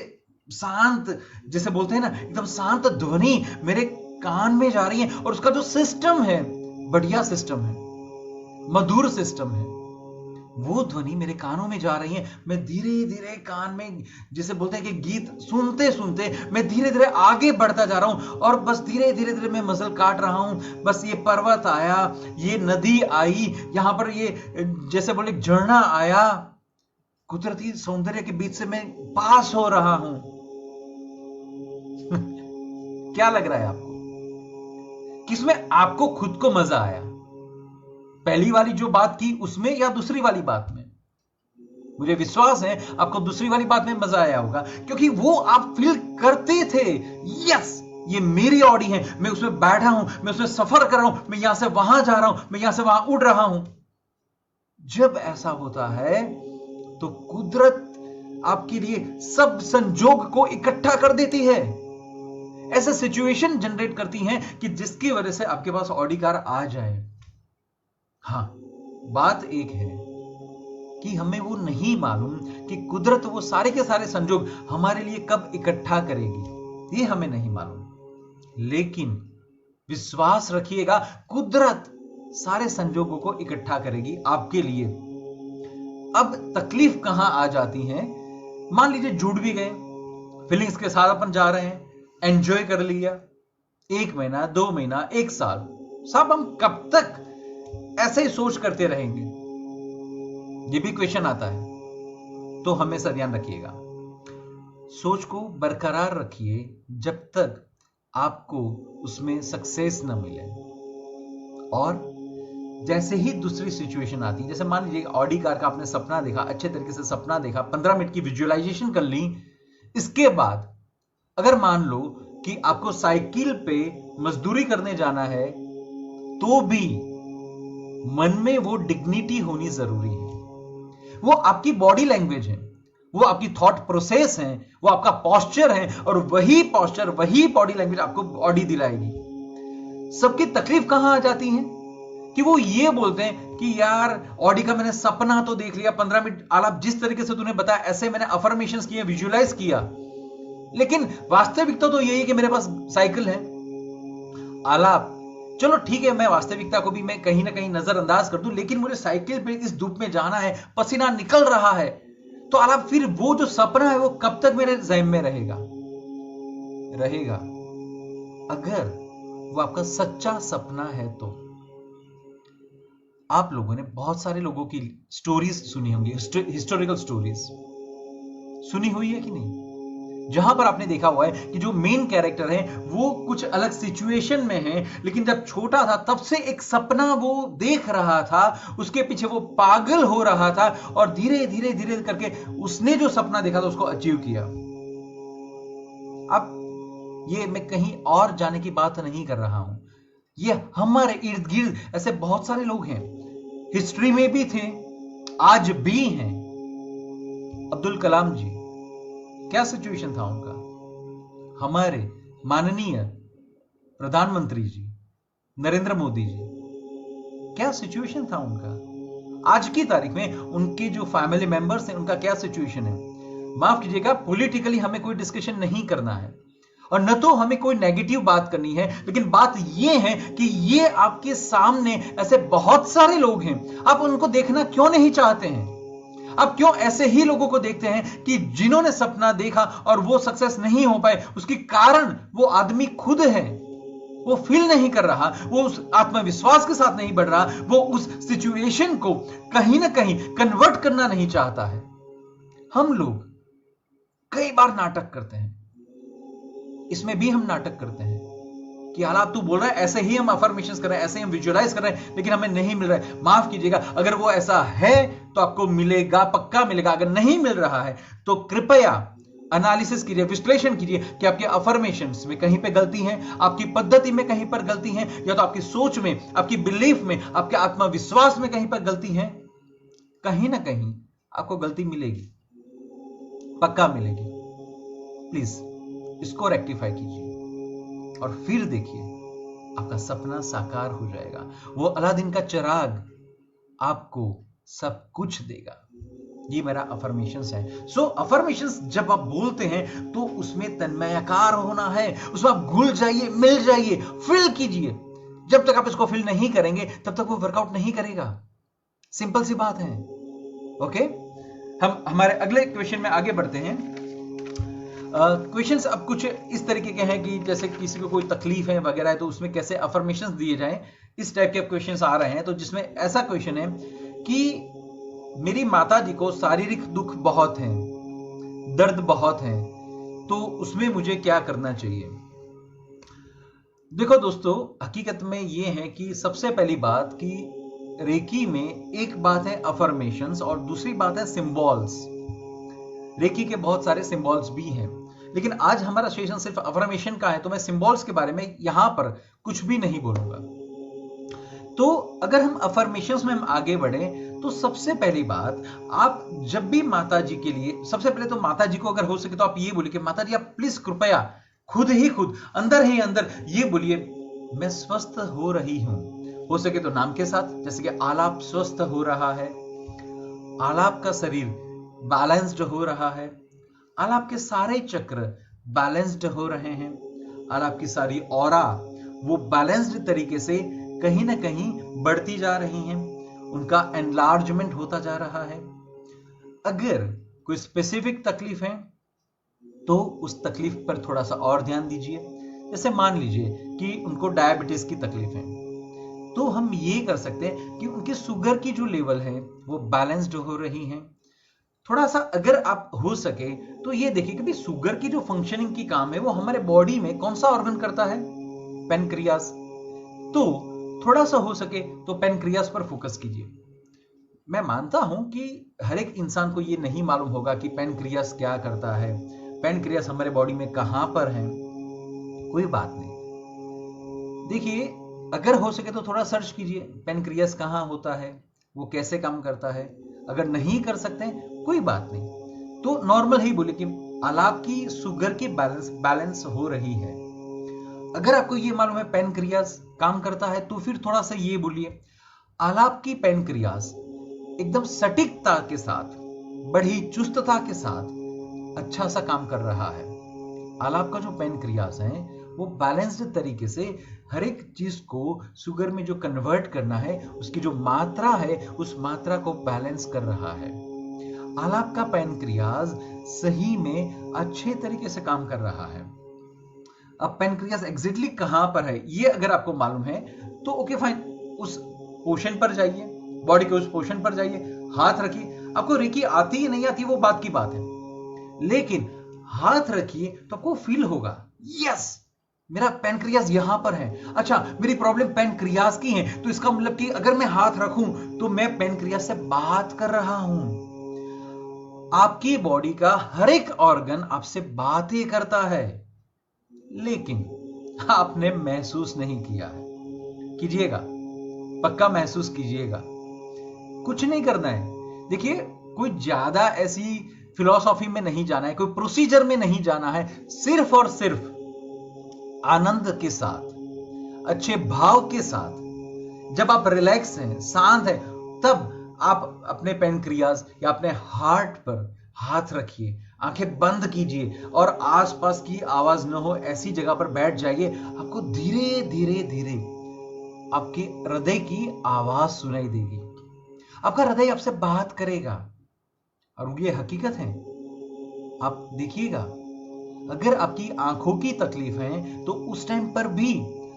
Speaker 1: शांत, जैसे बोलते हैं ना, एकदम शांत ध्वनि मेरे कान में जा रही है, और उसका जो सिस्टम है, बढ़िया सिस्टम है, मधुर सिस्टम है, वो ध्वनि मेरे कानों में जा रही है। मैं धीरे धीरे कान में, जिसे बोलते हैं कि गीत सुनते सुनते मैं धीरे धीरे आगे बढ़ता जा रहा हूं, और बस धीरे धीरे धीरे मैं मसल काट रहा हूं। बस ये पर्वत आया, ये नदी आई, यहां पर ये जैसे बोले झरना आया, कुदरती सौंदर्य के बीच से मैं पास हो रहा हूं। क्या लग रहा है आपको? किसमें आपको खुद को मजा आया? पहली वाली जो बात की उसमें, या दूसरी वाली बात में? मुझे विश्वास है आपको दूसरी वाली बात में मजा आया होगा, क्योंकि वो आप फील करते थे, यस ये मेरी ऑडी है, मैं उसमें बैठा हूं, मैं उसमें सफर कर रहा हूं, मैं यहां से वहां जा रहा हूं, मैं यहां से वहां उड़ रहा हूं। जब ऐसा होता है तो कुदरत आपके लिए सब संजोग को इकट्ठा कर देती है, ऐसे सिचुएशन जनरेट करती हैं कि जिसकी वजह से आपके पास ऑडी कार आ जाए। हाँ, बात एक है कि हमें वो नहीं मालूम कि कुदरत वो सारे के सारे संजोग हमारे लिए कब इकट्ठा करेगी, ये हमें नहीं मालूम। लेकिन विश्वास रखिएगा, कुदरत सारे संजोगों को इकट्ठा करेगी आपके लिए। अब तकलीफ कहां आ जाती है, मान लीजिए जुड़ भी गए, फीलिंग्स के साथ अपन जा रहे हैं, एंजॉय कर लिया, 1 महीना 2 महीना 1 साल, सब हम कब तक ऐसे ही सोच करते रहेंगे, ये भी क्वेश्चन आता है। तो हमेशा ध्यान रखिएगा, सोच को बरकरार रखिए जब तक आपको उसमें सक्सेस न मिले। और जैसे ही दूसरी सिचुएशन आती है, जैसे मान लीजिए ऑडी कार का आपने सपना देखा, अच्छे तरीके से सपना देखा, 15 मिनट की विजुअलाइजेशन कर ली, इसके बाद अगर मान लो कि आपको साइकिल पे मजदूरी करने जाना है, तो भी मन में वो डिग्निटी होनी जरूरी है। वो आपकी बॉडी लैंग्वेज है, वो आपकी थॉट प्रोसेस है, वो आपका पोस्चर है, और वही पोस्चर वही बॉडी लैंग्वेज आपको ऑडी दिलाएगी। सबकी तकलीफ कहां आ जाती है कि वो ये बोलते हैं कि यार ऑडी का मैंने सपना तो देख लिया, 15 मिनट आलाप जिस तरीके से तूने बताया ऐसे मैंने अफर्मेशंस किए, विजुअलाइज किया, लेकिन वास्तविकता तो यही है कि मेरे पास साइकिल है। आलाप चलो ठीक है, मैं वास्तविकता को भी मैं कहीं ना कहीं नजरअंदाज कर दूं, लेकिन मुझे साइकिल पे इस धूप में जाना है, पसीना निकल रहा है, तो आलाप फिर वो जो सपना है वो कब तक मेरे ज़हन में रहेगा? अगर वो आपका सच्चा सपना है तो। आप लोगों ने बहुत सारे लोगों की स्टोरीज सुनी होंगी, हिस्टोरिकल स्टोरीज सुनी हुई है कि नहीं, जहां पर आपने देखा हुआ है कि जो मेन कैरेक्टर है वो कुछ अलग सिचुएशन में है, लेकिन जब छोटा था तब से एक सपना वो देख रहा था, उसके पीछे वो पागल हो रहा था, और धीरे धीरे धीरे करके उसने जो सपना देखा था उसको अचीव किया। अब ये मैं कहीं और जाने की बात नहीं कर रहा हूं, ये हमारे इर्द गिर्द ऐसे बहुत सारे लोग हैं, हिस्ट्री में भी थे, आज भी हैं। अब्दुल कलाम जी, क्या सिचुएशन था उनका? हमारे माननीय प्रधानमंत्री जी नरेंद्र मोदी जी, क्या सिचुएशन था उनका? आज की तारीख में उनके जो फैमिली मेंबर्स हैं उनका क्या सिचुएशन है? माफ कीजिएगा, पॉलिटिकली हमें कोई डिस्कशन नहीं करना है और न तो हमें कोई नेगेटिव बात करनी है, लेकिन बात यह है कि ये आपके सामने ऐसे बहुत सारे लोग हैं, आप उनको देखना क्यों नहीं चाहते हैं? आप क्यों ऐसे ही लोगों को देखते हैं कि जिन्होंने सपना देखा और वो सक्सेस नहीं हो पाए? उसके कारण वो आदमी खुद है, वो फील नहीं कर रहा, वो उस आत्मविश्वास के साथ नहीं बढ़ रहा, वो उस सिचुएशन को कहीं ना कहीं कन्वर्ट करना नहीं चाहता है। हम लोग कई बार नाटक करते हैं, इसमें भी हम नाटक करते हैं कि हालात तू बोल रहा है, ऐसे ही हम अफर्मेशंस कर रहे हैं, ऐसे ही हम विजुअलाइज कर रहे हैं, लेकिन हमें नहीं मिल रहा है। माफ कीजिएगा, अगर वो ऐसा है तो आपको मिलेगा, पक्का मिलेगा। अगर नहीं मिल रहा है तो कृपया एनालिसिस कीजिए, विश्लेषण कीजिए कि आपके अफर्मेशंस में कहीं पे गलती है, आपकी पद्धति में कहीं पर गलती है, या तो आपकी सोच में, आपकी बिलीफ में, आपके आत्मविश्वास में कहीं पर गलती है। कहीं ना कहीं आपको गलती मिलेगी, पक्का मिलेगी। प्लीज इसको रेक्टिफाई कीजिए और फिर देखिए आपका सपना साकार हो जाएगा। वो अलादीन का चिराग आपको सब कुछ देगा। ये मेरा अफर्मेशंस है। सो अफर्मेशंस जब आप बोलते हैं तो उसमें तन्मयाकार होना है, उसमें आप घुल जाइए, मिल जाइए, फील कीजिए। जब तक आप इसको फील नहीं करेंगे तब तक वो वर्कआउट नहीं करेगा। सिंपल सी बात है। ओके, हम हमारे अगले क्वेश्चन में आगे बढ़ते हैं। क्वेश्चंस अब कुछ इस तरीके के हैं कि जैसे किसी को कोई तकलीफ है वगैरह है तो उसमें कैसे अफर्मेशंस दिए जाएं, इस टाइप के क्वेश्चंस आ रहे हैं। तो जिसमें ऐसा क्वेश्चन है कि मेरी माता जी को शारीरिक दुख बहुत है, दर्द बहुत है, तो उसमें मुझे क्या करना चाहिए? देखो दोस्तों, हकीकत में यह है कि सबसे पहली बात कि रेकी में एक बात है अफर्मेशंस और दूसरी बात है सिंबल्स। रेकी के बहुत सारे सिंबल्स भी हैं, लेकिन आज हमारा सेशन सिर्फ अफर्मेशन का है, तो मैं सिंबल्स के बारे में यहां पर कुछ भी नहीं बोलूंगा। तो अगर हम अफर्मेशंस में हम आगे बढ़े तो सबसे पहली बात, आप जब भी माता जी के लिए, सबसे पहले तो माता जी को अगर हो सके तो आप ये बोलिए कि माता जी आप प्लीज कृपया खुद ही खुद अंदर ही अंदर ये बोलिए, मैं स्वस्थ हो रही हूं। हो सके तो नाम के साथ, जैसे कि आलाप स्वस्थ हो रहा है। आलाप का शरीर बैलेंस्ड हो रहा है, आलाप के सारे चक्र बैलेंस्ड हो रहे हैं, आलाप की सारी ऑरा वो बैलेंस्ड तरीके से कहीं ना कहीं बढ़ती जा रही हैं, उनका एनलार्जमेंट होता जा रहा है। अगर कोई स्पेसिफिक तकलीफ है तो उस तकलीफ पर थोड़ा सा और ध्यान दीजिए। जैसे मान लीजिए कि उनको डायबिटीज की तकलीफ है, तो हम ये कर सकते हैं कि उनके शुगर की जो लेवल है वो बैलेंस्ड हो रही है। थोड़ा सा अगर आप हो सके तो ये देखिए कि भाई शुगर की जो फंक्शनिंग की काम है वो हमारे बॉडी में कौन सा ऑर्गन करता है, पेनक्रियास। तो थोड़ा सा हो सके तो पेनक्रियास पर फोकस कीजिए। मैं मानता हूं कि हर एक इंसान को ये नहीं मालूम होगा कि पेनक्रियास क्या करता है, पेनक्रियास हमारे बॉडी में कहां पर है। कोई बात नहीं, देखिए अगर हो सके तो थोड़ा सर्च कीजिए पेनक्रियास कहां होता है, वो कैसे काम करता है। अगर नहीं कर सकते कोई बात नहीं, तो नॉर्मल ही बोले कि आलाप की शुगर की बैलेंस हो रही है। अगर आपको ये मालूम है पेनक्रियास काम करता है तो फिर थोड़ा सा ये बोलिए आलाप की पेनक्रियास एकदम सटीकता के साथ, बड़ी चुस्तता के साथ अच्छा सा काम कर रहा है। आलाप का जो पेनक्रियास है वो बैलेंस्ड तरीके से हर एक चीज को शुगर में जो कन्वर्ट करना है उसकी जो मात्रा है उस मात्रा को बैलेंस कर रहा है। आलाप का पेनक्रियास सही में अच्छे तरीके से काम कर रहा है। अब पेनक्रियास एग्जैक्टली कहां पर है ये अगर आपको मालूम है तो ओके फाइन, उस पोर्शन पर जाइए, बॉडी के उस पोर्शन पर जाइए, हाथ रखिए। आपको रेकी आती है नहीं आती वो बात की बात है, लेकिन हाथ रखिए तो आपको फील होगा यस मेरा पेनक्रियास यहां पर है। अच्छा मेरी प्रॉब्लम पेनक्रियास की है तो इसका मतलब कि अगर मैं हाथ रखूं तो मैं पेनक्रियास से बात कर रहा हूं। आपकी बॉडी का हर एक ऑर्गन आपसे बातें करता है, लेकिन आपने महसूस नहीं किया है। कीजिएगा, पक्का महसूस कीजिएगा। कुछ नहीं करना है। देखिए कोई ज्यादा ऐसी फिलॉसफी में नहीं जाना है, कोई प्रोसीजर में नहीं जाना है, सिर्फ और सिर्फ आनंद के साथ, अच्छे भाव के साथ। जब आप रिलैक्स हैं, शांत हैं, तब आप अपने पेनक्रियास या अपने हार्ट पर हाथ रखिए, आंखें बंद कीजिए और आसपास की आवाज न हो ऐसी जगह पर बैठ जाइए। आपको धीरे धीरे धीरे आपके हृदय की आवाज सुनाई देगी। आपका हृदय आपसे बात करेगा और ये हकीकत है। आप देखिएगा, अगर आपकी आंखों की तकलीफ है तो उस टाइम पर भी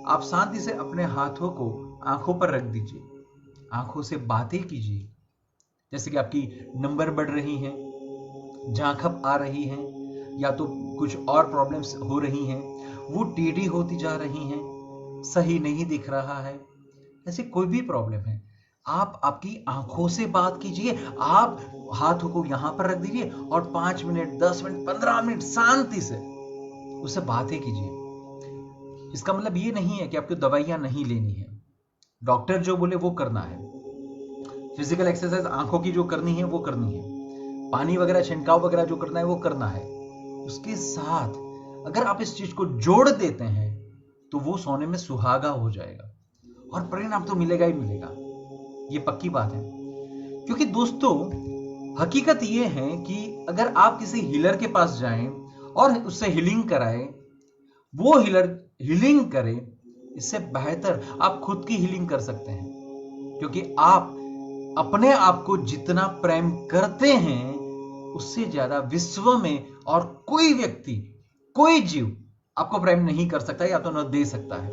Speaker 1: आप शांति से अपने हाथों को आंखों पर रख दीजिए, आंखों से बातें कीजिए। जैसे कि आपकी नंबर बढ़ रही हैं, झांकप आ रही हैं, या तो कुछ और प्रॉब्लम्स हो रही हैं, वो टेढ़ी होती जा रही हैं, सही नहीं दिख रहा है, ऐसी कोई भी प्रॉब्लम है, आप आपकी आंखों से बात कीजिए। आप हाथों को यहां पर रख दीजिए और 5 मिनट 10 मिनट 15 मिनट शांति से उससे बातें कीजिए। इसका मतलब ये नहीं है कि आपको दवाइयां नहीं लेनी है, डॉक्टर जो बोले वो करना है, फिजिकल एक्सरसाइज आंखों की जो करनी है वो करनी है, पानी वगैरह छिड़काव वगैरह जो करना है वो करना है। उसके साथ अगर आप इस चीज को जोड़ देते हैं तो वो सोने में सुहागा हो जाएगा और परिणाम तो मिलेगा ही मिलेगा, ये पक्की बात है। क्योंकि दोस्तों हकीकत ये है कि अगर आप किसी हीलर के पास जाएं और उससे हीलिंग कराएं, वो हीलर हीलिंग करे, इससे बेहतर आप खुद की हीलिंग कर सकते हैं। क्योंकि आप अपने आप को जितना प्रेम करते हैं उससे ज्यादा विश्व में और कोई व्यक्ति, कोई जीव आपको प्रेम नहीं कर सकता या तो न दे सकता है।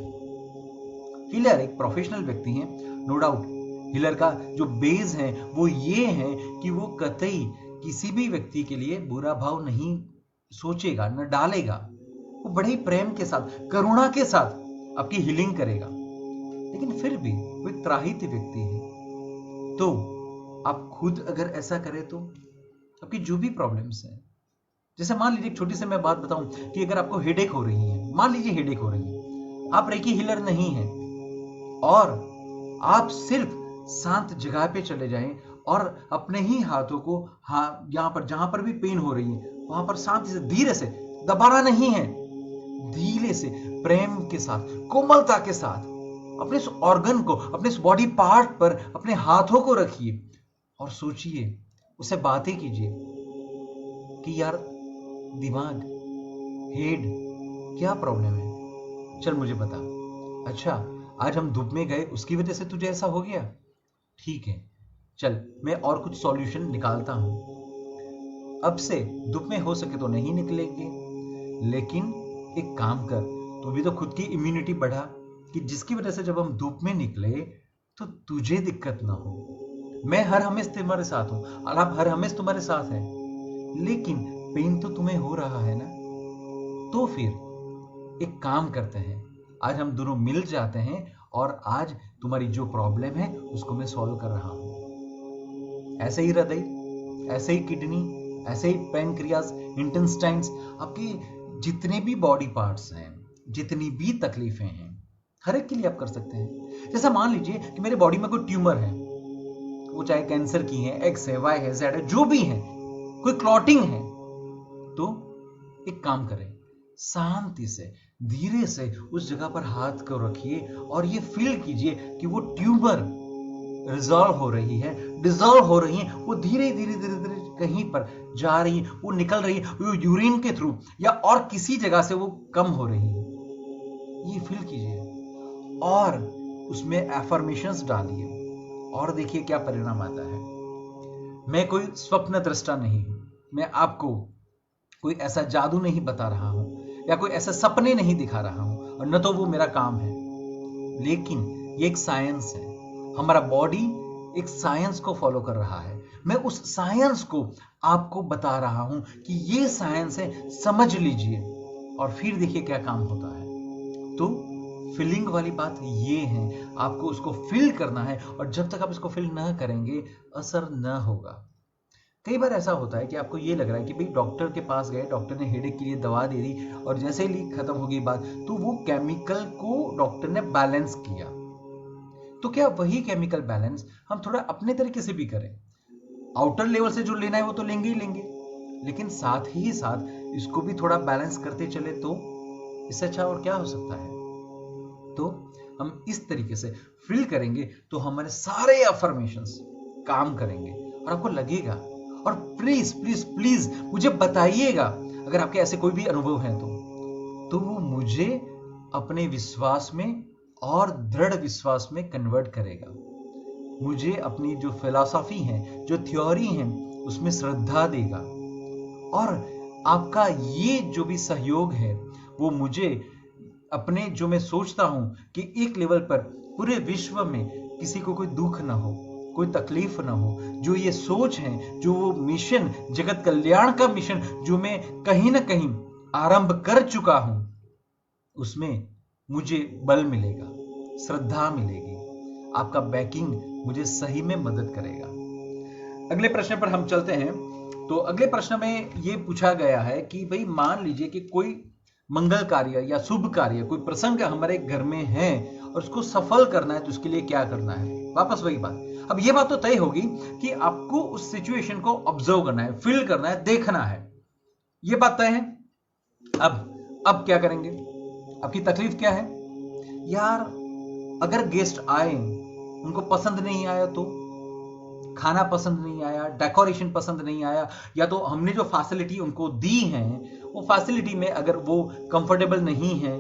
Speaker 1: हीलर एक प्रोफेशनल व्यक्ति है, नो डाउट। हीलर का जो बेस है वो ये है कि वो कतई किसी भी व्यक्ति के लिए बुरा भाव नहीं सोचेगा, न डालेगा। वो बड़े प्रेम के साथ, करुणा के साथ आपकी हीलिंग करेगा। लेकिन फिर भी वो एक त्राहित व्यक्ति है, तो आप खुद अगर ऐसा करें तो आपकी जो भी प्रॉब्लम्स हैं, जैसे मान लीजिए एक छोटी सी मैं बात बताऊं कि अगर आपको हेडेक हो रही है, मान लीजिए हेडेक हो रही है, आप रेकी हीलर नहीं है और आप सिर्फ शांत जगह पे चले जाएं और अपने ही हाथों को यहां पर जहां पर भी पेन हो रही है वहां पर शांति से, धीरे से, दबाना नहीं है, धीरे से, प्रेम के साथ, कोमलता के साथ अपने इस ऑर्गन को, अपने इस बॉडी पार्ट पर अपने हाथों को रखिए और सोचिए, उससे बातें कीजिए। कि यार दिमाग, हेड, क्या प्रॉब्लम है, चल मुझे बता। अच्छा, आज हम धूप में गए उसकी वजह से तुझे ऐसा हो गया, ठीक है, चल मैं और कुछ सॉल्यूशन निकालता हूं। अब से धूप में हो सके तो नहीं निकलेंगे, लेकिन एक काम कर, तू भी तो खुद की इम्यूनिटी बढ़ा कि जिसकी वजह से जब हम धूप में निकले तो तुझे दिक्कत ना हो। मैं हर हमेशा तुम्हारे साथ हूं और आप हर हमेशा तुम्हारे साथ हैं, लेकिन पेन तो तुम्हें हो रहा है ना। तो फिर एक काम करते हैं, आज हम दोनों मिल जाते हैं और आज तुम्हारी जो प्रॉब्लम है उसको मैं सॉल्व कर रहा हूं। ऐसे ही हृदय, ऐसे ही किडनी, ऐसे ही पैनक्रियाज, इंटेस्टाइन्स, आपके जितने भी बॉडी पार्ट्स हैं, जितनी भी तकलीफें हैं, हर एक के लिए आप कर सकते हैं। जैसा मान लीजिए कि मेरे बॉडी में कोई ट्यूमर है, वो चाहे कैंसर की है, एक्स है, वाई है, जेड है, जो भी है, कोई क्लॉटिंग है, तो एक काम करें, शांति से धीरे से उस जगह पर हाथ को रखिए और ये फील कीजिए कि वो ट्यूमर रिजॉल्व हो रही है, डिजॉल्व हो रही है, वो धीरे धीरे धीरे धीरे कहीं पर जा रही है, वो निकल रही है, वो यूरिन के थ्रू या और किसी जगह से वो कम हो रही है। ये फील कीजिए और उसमें एफर्मेशंस डालिए और देखिए क्या परिणाम आता है। मैं कोई स्वप्न दृष्टा नहीं हूं, मैं आपको कोई ऐसा जादू नहीं बता रहा हूं या कोई ऐसे सपने नहीं दिखा रहा हूं, और न तो वो मेरा काम है, लेकिन ये एक साइंस है। हमारा बॉडी एक साइंस को फॉलो कर रहा है। मैं उस साइंस को आपको बता रहा हूं कि ये साइंस है, समझ लीजिए और फिर देखिए क्या काम होता है। तो फीलिंग वाली बात ये है, आपको उसको फील करना है और जब तक आप इसको फील ना करेंगे असर ना होगा। कई बार ऐसा होता है कि आपको ये लग रहा है कि भाई डॉक्टर के पास गए, डॉक्टर ने हेडेक के लिए दवा दे दी और जैसे ही खत्म होगी बात, तो वो केमिकल को डॉक्टर ने बैलेंस किया। तो क्या वही केमिकल बैलेंस हम थोड़ा अपने तरीके से भी करें? आउटर लेवल से जो लेना है वो तो लेंगे ही लेंगे, लेकिन साथ ही साथ इसको भी थोड़ा बैलेंस करते चले तो इससे अच्छा और क्या हो सकता है। तो हम इस तरीके से फील करेंगे तो हमारे सारे अफर्मेशंस काम करेंगे और आपको लगेगा। और प्लीज प्लीज प्लीज मुझे बताइएगा अगर आपके ऐसे कोई भी अनुभव हैं तो वो मुझे अपने विश्वास में और दृढ़ विश्वास में कन्वर्ट करेगा। मुझे अपनी जो फिलॉसफी है, जो थ्योरी है, उसमें श्रद्धा देगा। और आपका ये जो भी सहयोग है वो मुझे अपने जो मैं सोचता हूं कि एक लेवल पर पूरे विश्व में किसी को कोई दुख ना हो, कोई तकलीफ ना हो, जो ये सोच है, जो वो मिशन, जगत कल्याण का मिशन जो मैं कहीं ना कहीं आरंभ कर चुका हूं, उसमें मुझे बल मिलेगा, श्रद्धा मिलेगी, आपका बैकिंग मुझे सही में मदद करेगा। अगले प्रश्न पर हम चलते हैं। तो अगले प्रश्न में यह पूछा गया है कि भाई मान लीजिए कि कोई मंगल कार्य या शुभ कार्य, कोई प्रसंग हमारे घर में है और उसको सफल करना है, तो उसके लिए क्या करना है। वापस वही बात, अब यह बात तो तय होगी कि आपको उस सिचुएशन को ऑब्जर्व करना है, फील करना है, देखना है, यह बात तय है। अब क्या करेंगे? आपकी तकलीफ क्या है? यार अगर गेस्ट आए, उनको पसंद नहीं आया, तो खाना पसंद नहीं आया, डेकोरेशन पसंद नहीं आया, या तो हमने जो फैसिलिटी उनको दी है वो फैसिलिटी में अगर वो कंफर्टेबल नहीं है,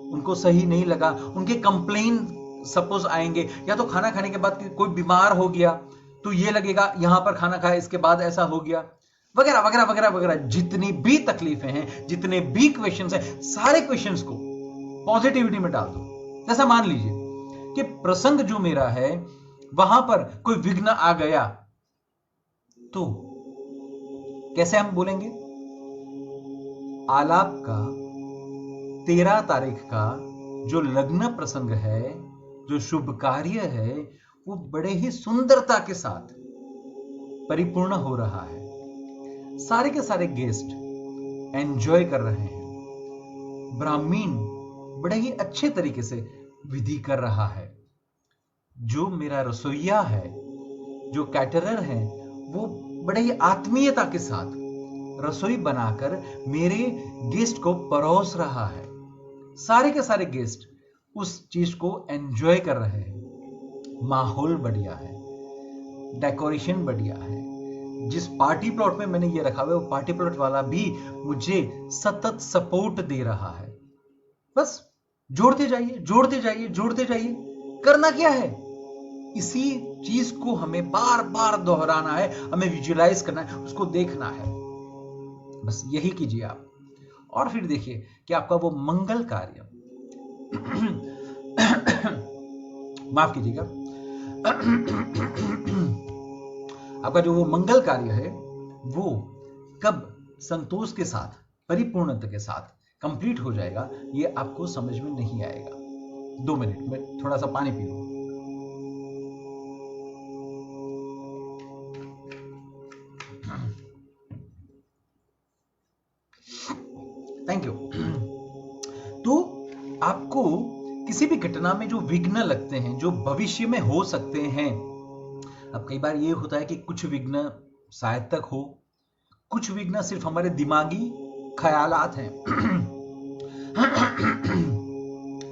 Speaker 1: उनको सही नहीं लगा, उनके कंप्लेन सपोज आएंगे, या तो खाना खाने के बाद कोई बीमार हो गया तो ये लगेगा यहां पर खाना खाया इसके बाद ऐसा हो गया, वगैरह वगैरह वगैरह वगैरह। जितनी भी तकलीफें हैं, जितने भी क्वेश्चंस हैं, सारे क्वेश्चंस को पॉजिटिविटी में डाल दो। जैसा मान लीजिए कि प्रसंग जो मेरा है वहां पर कोई विघ्न आ गया, तो कैसे हम बोलेंगे? आलाप का 13 तारीख का जो लग्न प्रसंग है, जो शुभ कार्य है, वो बड़े ही सुंदरता के साथ परिपूर्ण हो रहा है। सारे के सारे गेस्ट एंजॉय कर रहे हैं। ब्राह्मण बड़े ही अच्छे तरीके से विधि कर रहा है। जो मेरा रसोइया है, जो कैटरर है, वो बड़े ही आत्मीयता के साथ रसोई बनाकर मेरे गेस्ट को परोस रहा है। सारे के सारे गेस्ट उस चीज को एंजॉय कर रहे हैं। माहौल बढ़िया है, डेकोरेशन बढ़िया है, जिस पार्टी प्लॉट में मैंने ये रखा हुआ है वो पार्टी प्लॉट वाला भी मुझे सतत सपोर्ट दे रहा है। बस जोड़ते जाइए, जोड़ते जाइए, जोड़ते जाइए। करना क्या है, इसी चीज को हमें बार बार दोहराना है, हमें विजुअलाइज करना है, उसको देखना है। बस यही कीजिए आप, और फिर देखिए कि आपका वो मंगल कार्य माफ कीजिएगा आपका जो वो मंगल कार्य है वो कब संतोष के साथ, परिपूर्णता के साथ कंप्लीट हो जाएगा, ये आपको समझ में नहीं आएगा। 2 मिनट में थोड़ा सा पानी पी लूं। Thank you. तो आपको किसी भी घटना में जो विघ्न लगते हैं, जो भविष्य में हो सकते हैं, अब कई बार ये होता है कि कुछ विघ्न शायद तक हो, कुछ विघ्न सिर्फ हमारे दिमागी ख्यालात हैं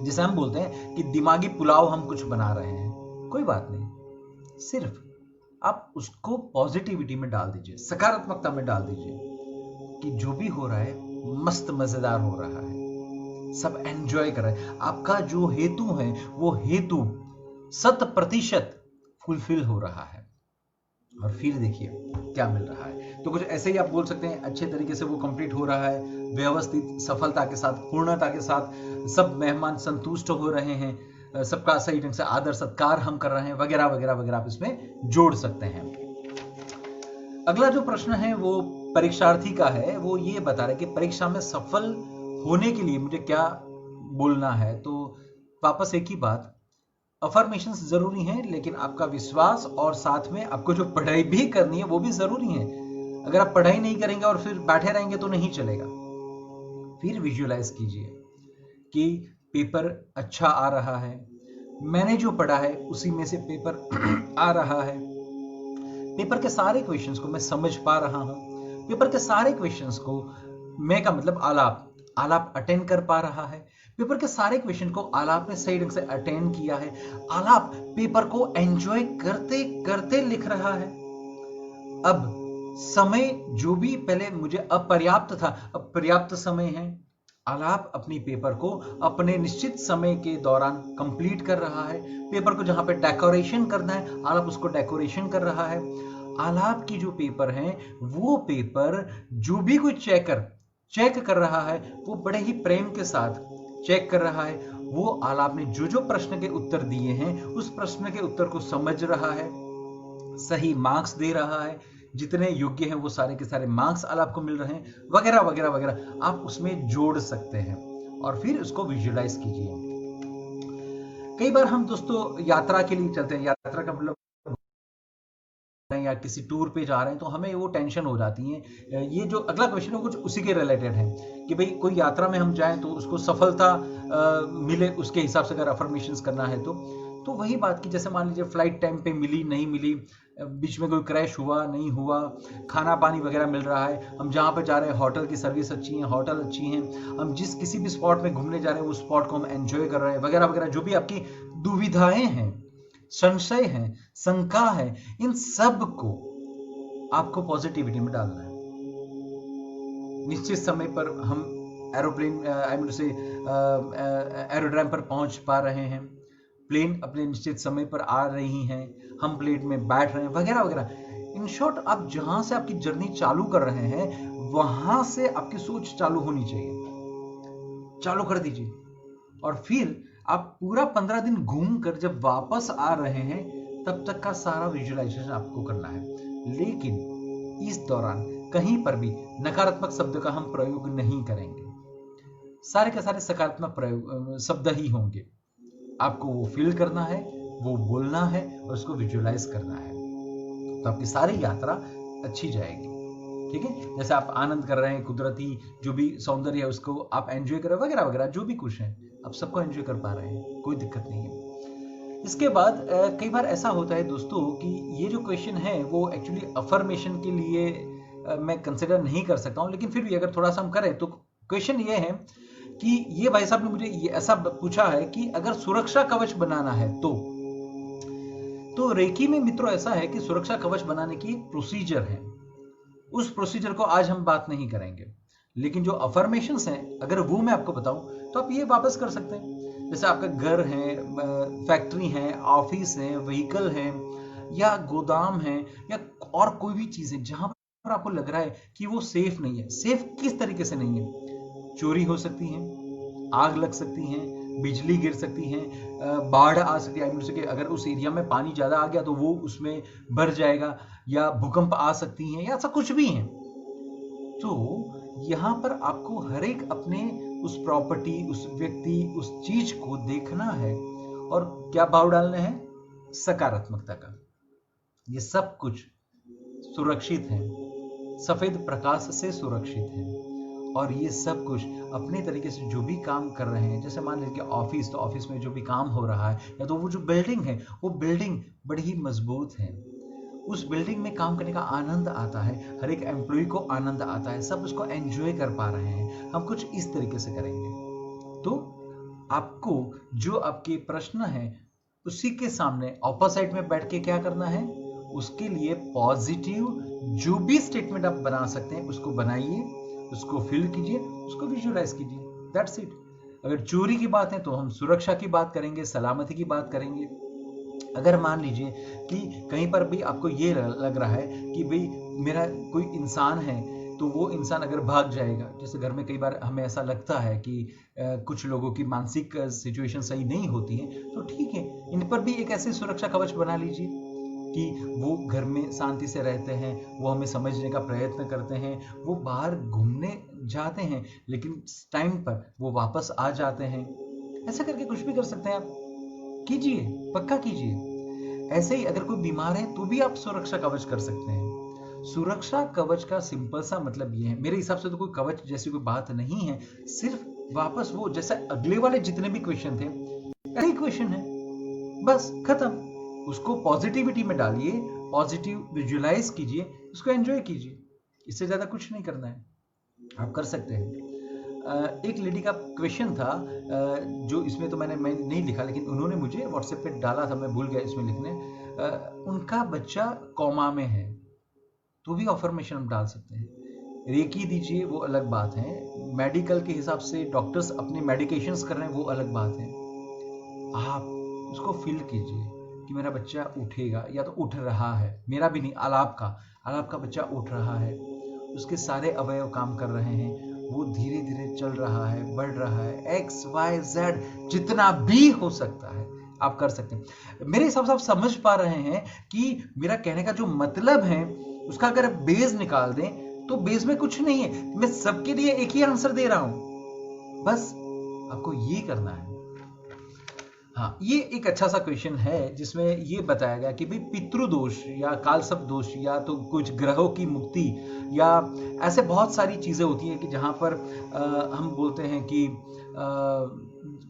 Speaker 1: जिसे हम बोलते हैं कि दिमागी पुलाव हम कुछ बना रहे हैं। कोई बात नहीं, सिर्फ आप उसको पॉजिटिविटी में डाल दीजिए, सकारात्मकता में डाल दीजिए कि जो भी हो रहा है मस्त मजेदार हो रहा है, सब एंजॉय कर रहे हैं। आपका जो हेतु है वो हेतु 100% फुलफिल हो रहा है, और फिर देखिए क्या मिल रहा है। तो कुछ ऐसे ही आप बोल सकते हैं, अच्छे तरीके से वो कंप्लीट हो रहा है, व्यवस्थित सफलता के साथ, पूर्णता के साथ, सब मेहमान संतुष्ट हो रहे हैं, सबका सही ढंग से आदर सत्कार हम कर रहे हैं, वगैरह वगैरह वगैरह आप इसमें जोड़ सकते हैं। अगला जो प्रश्न है वो परीक्षार्थी का है। वो ये बता रहा है कि परीक्षा में सफल होने के लिए मुझे क्या बोलना है। तो वापस एक ही बात, अफर्मेशंस जरूरी हैं, लेकिन आपका विश्वास और साथ में आपको जो पढ़ाई भी करनी है वो भी जरूरी है। अगर आप पढ़ाई नहीं करेंगे और फिर बैठे रहेंगे तो नहीं चलेगा। फिर विजुअलाइज कीजिए कि पेपर अच्छा आ रहा है, मैंने जो पढ़ा है उसी में से पेपर आ रहा है, पेपर के सारे क्वेश्चंस को मैं समझ पा रहा हूं, पेपर के सारे क्वेश्चंस को मैं का मतलब आलाप अटेंड कर पा रहा है, पेपर के सारे क्वेश्चन को आलाप ने सही ढंग से अटेंड किया है, आलाप पेपर को एंजॉय करते करते लिख रहा है। अब समय जो भी पहले मुझे अपर्याप्त था, अब पर्याप्त समय है। आलाप अपनी पेपर को अपने निश्चित समय के दौरान कंप्लीट कर रहा है। पेपर को जहां पे डेकोरेशन करना है, आलाप उसको डेकोरेशन कर रहा है। आलाप की जो पेपर है वो पेपर जो भी कोई चेक कर रहा है वो बड़े ही प्रेम के साथ चेक कर रहा है। वो आलाप ने जो जो प्रश्न के उत्तर दिए हैं उस प्रश्न के उत्तर को समझ रहा है, सही मार्क्स दे रहा है, जितने योग्य हैं वो सारे के सारे मार्क्स आलाप को मिल रहे हैं, वगैरह वगैरह वगैरह आप उसमें जोड़ सकते हैं और फिर उसको विजुअलाइज कीजिए। कई बार हम दोस्तों यात्रा के लिए चलते हैं, यात्रा का मतलब या किसी टूर पे जा रहे हैं तो हमें वो टेंशन हो जाती है। ये जो अगला क्वेश्चन है कुछ उसी के रिलेटेड है कि भाई कोई यात्रा में हम जाएं तो उसको सफलता मिले, उसके हिसाब से अगर अफर्मेशंस करना है तो वही बात की जैसे मान लीजिए फ्लाइट टाइम पे मिली नहीं मिली, बीच में कोई क्रैश हुआ नहीं हुआ, खाना पानी वगैरह मिल रहा है, हम जहाँ पे जा रहे हैं होटल की सर्विस अच्छी है, होटल अच्छी है, हम जिस किसी भी स्पॉट में घूमने जा रहे हैं उस स्पॉट को हम एंजॉय कर रहे हैं, वगैरह वगैरह। जो भी आपकी दुविधाएं हैं, संशय है, शंका है, इन सब को आपको पॉजिटिविटी में डालना है। निश्चित समय पर हम एरोप्लेन से एरोड्रम पर पहुंच पा रहे हैं, प्लेन अपने निश्चित समय पर आ रही हैं, हम प्लेन में बैठ रहे हैं, वगैरह वगैरह। इन शॉर्ट आप जहां से आपकी जर्नी चालू कर रहे हैं वहां से आपकी सोच चालू होनी चाहिए, चालू कर दीजिए। और फिर आप पूरा 15 दिन घूम कर जब वापस आ रहे हैं तब तक का सारा विजुअलाइजेशन आपको करना है। लेकिन इस दौरान कहीं पर भी नकारात्मक शब्द का हम प्रयोग नहीं करेंगे, सारे के सारे सकारात्मक प्रयोग शब्द ही होंगे। आपको वो फील करना है, वो बोलना है और उसको विजुअलाइज करना है, तो आपकी सारी यात्रा अच्छी जाएगी। ठीक है, जैसे आप आनंद कर रहे हैं, कुदरती जो भी सौंदर्य है उसको आप एंजॉय कर रहे हैं, वगैरह वगैरह, जो भी कुछ है आप सबको एंजॉय कर पा रहे हैं, कोई दिक्कत नहीं है। इसके बाद कई बार ऐसा होता है दोस्तों कि ये जो क्वेश्चन है वो एक्चुअली अफर्मेशन के लिए मैं कंसिडर नहीं कर सकता हूं, लेकिन फिर भी अगर थोड़ा सा हम करें तो क्वेश्चन ये है कि ये भाई साहब ने मुझे ये ऐसा पूछा है कि अगर सुरक्षा कवच बनाना है तो रेकी में मित्रों ऐसा है कि सुरक्षा कवच बनाने की एक प्रोसीजर है। उस प्रोसीजर को आज हम बात नहीं करेंगे, लेकिन जो अफर्मेशंस हैं अगर वो मैं आपको बताऊं तो आप ये वापस कर सकते हैं। जैसे आपका घर है, फैक्ट्री है, ऑफिस है, व्हीकल है, या गोदाम है, या और कोई भी चीज है जहां पर आपको लग रहा है कि वो सेफ नहीं है। सेफ किस तरीके से नहीं है? चोरी हो सकती है, आग लग सकती है, बिजली गिर सकती है, बाढ़ आ सकती है, अगर उस एरिया में पानी ज्यादा आ गया तो वो उसमें भर जाएगा, या भूकंप आ सकती है, या ऐसा कुछ भी है। तो यहां पर आपको हर एक अपने उस प्रॉपर्टी, उस व्यक्ति, उस चीज को देखना है और क्या भाव डालना है? सकारात्मकता का। ये सब कुछ सुरक्षित है, सफेद प्रकाश से सुरक्षित है, और ये सब कुछ अपने तरीके से जो भी काम कर रहे हैं, जैसे मान लीजिए ऑफिस, तो ऑफिस में जो भी काम हो रहा है, या तो वो जो बिल्डिंग है वो बिल्डिंग बड़ी ही मजबूत है, उस बिल्डिंग में काम करने का आनंद आता है, हर एक एम्प्लॉय को आनंद आता है, सब उसको एंजॉय कर पा रहे हैं। हम कुछ इस तरीके से करेंगे। तो आपको जो आपके प्रश्न है उसी के सामने ऑपोजिट में बैठ के क्या करना है? उसके लिए पॉजिटिव जो भी स्टेटमेंट आप बना सकते हैं उसको बनाइए, उसको फिल कीजिए, उसको विजुअलाइज कीजिए। That's it. अगर चोरी की बात है तो हम सुरक्षा की बात करेंगे, सलामती की बात करेंगे। अगर मान लीजिए कि कहीं पर भी आपको ये लग रहा है कि भाई मेरा कोई इंसान है, तो वो इंसान अगर भाग जाएगा, जैसे घर में कई बार हमें ऐसा लगता है कि कुछ लोगों की मानसिक सिचुएशन सही नहीं होती है, तो ठीक है, इन पर भी एक ऐसे सुरक्षा कवच बना लीजिए कि वो घर में शांति से रहते हैं, वो हमें समझने का प्रयत्न करते हैं, वो बाहर घूमने जाते हैं लेकिन टाइम पर वो वापस आ जाते हैं। ऐसा करके कुछ भी कर सकते हैं आप, कीजिए, पक्का कीजिए। ऐसे ही अगर कोई बीमार है तो भी आप सुरक्षा कवच कर सकते हैं। सुरक्षा कवच का सिंपल सा मतलब ये है, मेरे हिसाब से तो कोई कवच जैसी कोई बात नहीं है, सिर्फ वापस वो जैसे अगले वाले जितने भी क्वेश्चन थे ऐसे ही क्वेश्चन है, बस खत्म। उसको पॉजिटिविटी में डालिए, पॉजिटिव विजुअलाइज कीजिए, उसको एंजॉय कीजिए। इससे ज्यादा कुछ नहीं करना है, आप कर सकते हैं। एक लेडी का क्वेश्चन था, जो इसमें तो मैंने नहीं लिखा, लेकिन उन्होंने मुझे व्हाट्सएप पे डाला था, मैं भूल गया इसमें लिखने। उनका बच्चा कोमा में है, तो भी अफर्मेशन हम डाल सकते हैं। रेकी दीजिए, वो अलग बात है। मेडिकल के हिसाब से डॉक्टर्स अपने मेडिकेशंस कर रहे हैं, वो अलग बात है। आप उसको फील कीजिए कि मेरा बच्चा उठेगा, या तो उठ रहा है, मेरा भी नहीं, आलाप का बच्चा उठ रहा है, उसके सारे अवयव काम कर रहे हैं, वो धीरे धीरे चल रहा है, बढ़ रहा है, एक्स वाई जेड जितना भी हो सकता है आप कर सकते हैं। मेरे हिसाब से आप समझ पा रहे हैं कि मेरा कहने का जो मतलब है, उसका अगर बेस निकाल दें तो बेस में कुछ नहीं है, मैं सबके लिए एक ही आंसर दे रहा हूं, बस आपको ये करना है। हाँ, ये एक अच्छा सा क्वेश्चन है जिसमें ये बताया गया कि भाई पितृदोष या कालसर्प दोष, या तो कुछ ग्रहों की मुक्ति, या ऐसे बहुत सारी चीजें होती हैं कि जहां पर हम बोलते हैं कि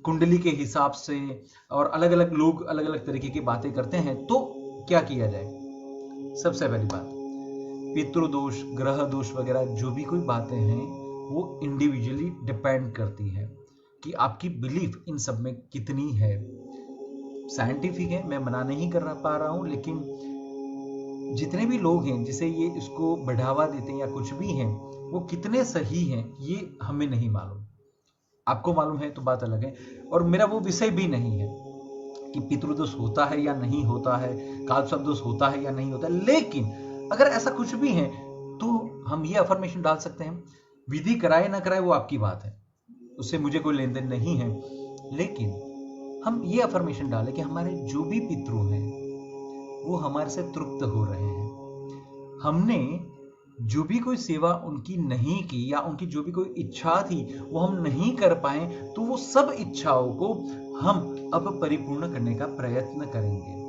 Speaker 1: कुंडली के हिसाब से, और अलग अलग लोग अलग अलग तरीके की बातें करते हैं, तो क्या किया जाए? सबसे पहली बात, पितृदोष, ग्रह दोष वगैरह जो भी कोई बातें हैं वो इंडिविजुअली डिपेंड करती है कि आपकी बिलीफ इन सब में कितनी है। साइंटिफिक है, मैं मना नहीं कर पा रहा हूं, लेकिन जितने भी लोग हैं जिसे ये इसको बढ़ावा देते हैं या कुछ भी हैं, वो कितने सही हैं ये हमें नहीं मालूम। आपको मालूम है तो बात अलग है, और मेरा वो विषय भी नहीं है कि पितृदोष होता है या नहीं होता है, कालसर्प दोष होता है या नहीं होता है। लेकिन अगर ऐसा कुछ भी है तो हम ये अफर्मेशन डाल सकते हैं। विधि कराए ना कराए वो आपकी बात है, उससे मुझे कोई लेन देन नहीं है, लेकिन हम ये अफर्मेशन डालें कि हमारे जो भी पितृ हैं वो हमारे से तृप्त हो रहे हैं। हमने जो भी कोई सेवा उनकी नहीं की, या उनकी जो भी कोई इच्छा थी वो हम नहीं कर पाए, तो वो सब इच्छाओं को हम अब परिपूर्ण करने का प्रयत्न करेंगे।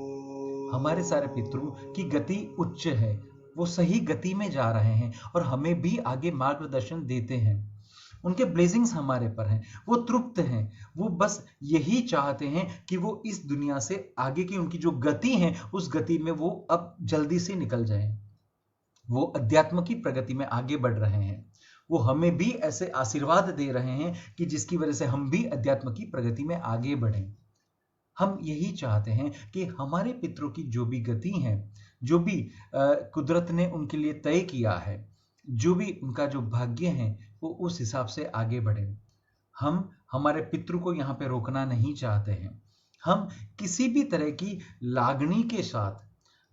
Speaker 1: हमारे सारे पितृ की गति उच्च है, वो सही गति में जा रहे हैं और हमें भी आगे मार्गदर्शन देते हैं। उनके ब्लेसिंग्स हमारे पर हैं, वो तृप्त हैं, वो बस यही चाहते हैं कि वो इस दुनिया से आगे की उनकी जो गति है उस गति में वो अब जल्दी से निकल जाएं। वो अध्यात्म की प्रगति में आगे बढ़ रहे हैं। वो हमें भी ऐसे आशीर्वाद दे रहे हैं कि जिसकी वजह से हम भी अध्यात्म की प्रगति में आगे बढ़ें। हम यही चाहते हैं कि हमारे पितरों की जो भी गति है, जो भी कुदरत ने उनके लिए तय किया है, जो भी उनका जो भाग्य है वो उस हिसाब से आगे बढ़े। हम हमारे पितृ को यहाँ पे रोकना नहीं चाहते हैं। हम किसी भी तरह की लागनी के साथ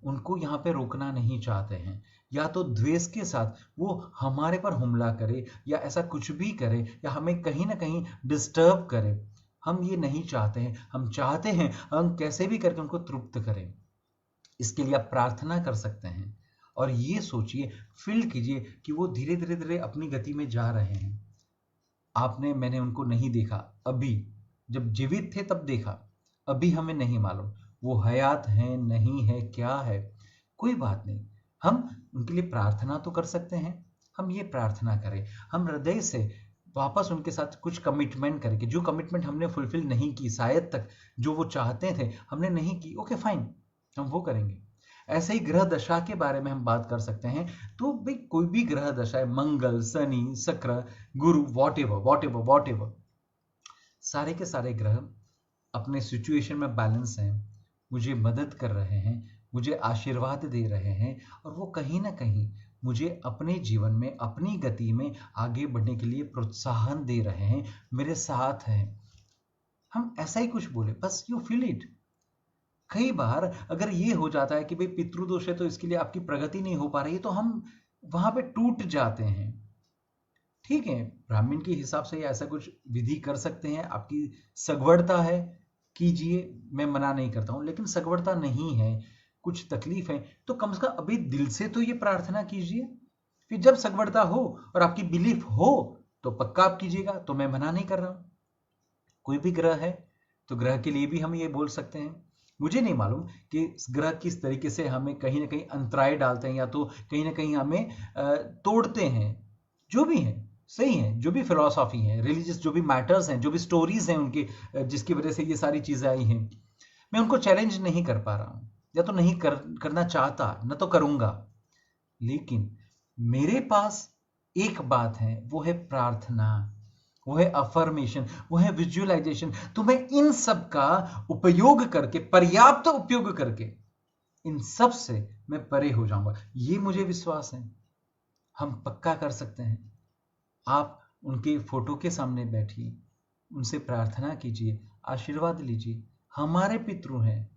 Speaker 1: उनको यहाँ पे रोकना नहीं चाहते हैं, या तो द्वेष के साथ वो हमारे पर हमला करे या ऐसा कुछ भी करे या हमें कहीं ना कहीं डिस्टर्ब करे। हम ये नहीं चाहते हैं। हम चाहते हैं हम कैसे भी करके उनको तृप्त करें। इसके लिए आप प्रार्थना कर सकते हैं और ये सोचिए, फील कीजिए कि वो धीरे धीरे धीरे अपनी गति में जा रहे हैं। मैंने उनको नहीं देखा, अभी जब जीवित थे तब देखा, अभी हमें नहीं मालूम वो हयात है नहीं है क्या है, कोई बात नहीं। हम उनके लिए प्रार्थना तो कर सकते हैं। हम ये प्रार्थना करें, हम हृदय से वापस उनके साथ कुछ कमिटमेंट करके, जो कमिटमेंट हमने फुलफिल नहीं की, शायद तक जो वो चाहते थे हमने नहीं की, ओके फाइन, हम वो करेंगे। ऐसे ही ग्रह दशा के बारे में हम बात कर सकते हैं। तो भाई कोई भी ग्रह दशा है, मंगल, शनि, शुक्र, गुरु, वॉट एवर, सारे के सारे ग्रह अपने सिचुएशन में बैलेंस हैं, मुझे मदद कर रहे हैं, मुझे आशीर्वाद दे रहे हैं, और वो कहीं ना कहीं मुझे अपने जीवन में अपनी गति में आगे बढ़ने के लिए प्रोत्साहन दे रहे हैं, मेरे साथ हैं। हम ऐसा ही कुछ बोले, बस यू फील इट। कई बार अगर ये हो जाता है कि भाई पितृदोष है तो इसके लिए आपकी प्रगति नहीं हो पा रही है, तो हम वहां पे टूट जाते हैं। ठीक है, ब्राह्मण के हिसाब से ऐसा कुछ विधि कर सकते हैं, आपकी सगवड़ता है कीजिए, मैं मना नहीं करता हूं, लेकिन सगवड़ता नहीं है, कुछ तकलीफ है, तो कम से कम अभी दिल से तो ये प्रार्थना कीजिए। फिर जब सगवड़ता हो और आपकी बिलीफ हो तो पक्का आप कीजिएगा, तो मैं मना नहीं कर रहा हूं। कोई भी ग्रह है तो ग्रह के लिए भी हम ये बोल सकते हैं। मुझे नहीं मालूम कि ग्रह किस तरीके से हमें कहीं ना कहीं अंतराय डालते हैं या तो कहीं ना कहीं हमें तोड़ते हैं। जो भी है सही है, जो भी फिलॉसफी है, रिलीजियस जो भी मैटर्स हैं, जो भी स्टोरीज हैं उनकी, जिसकी वजह से ये सारी चीजें आई हैं, मैं उनको चैलेंज नहीं कर पा रहा हूं, या तो नहीं करना चाहता, न तो करूंगा। लेकिन मेरे पास एक बात है, वो है प्रार्थना, वो है अफर्मेशन, वो है विजुअलाइजेशन। तो मैं इन सब का उपयोग करके, पर्याप्त उपयोग करके, इन सब से मैं परे हो जाऊंगा, ये मुझे विश्वास है। हम पक्का कर सकते हैं। आप उनके फोटो के सामने बैठिए, उनसे प्रार्थना कीजिए, आशीर्वाद लीजिए। हमारे पितृ हैं,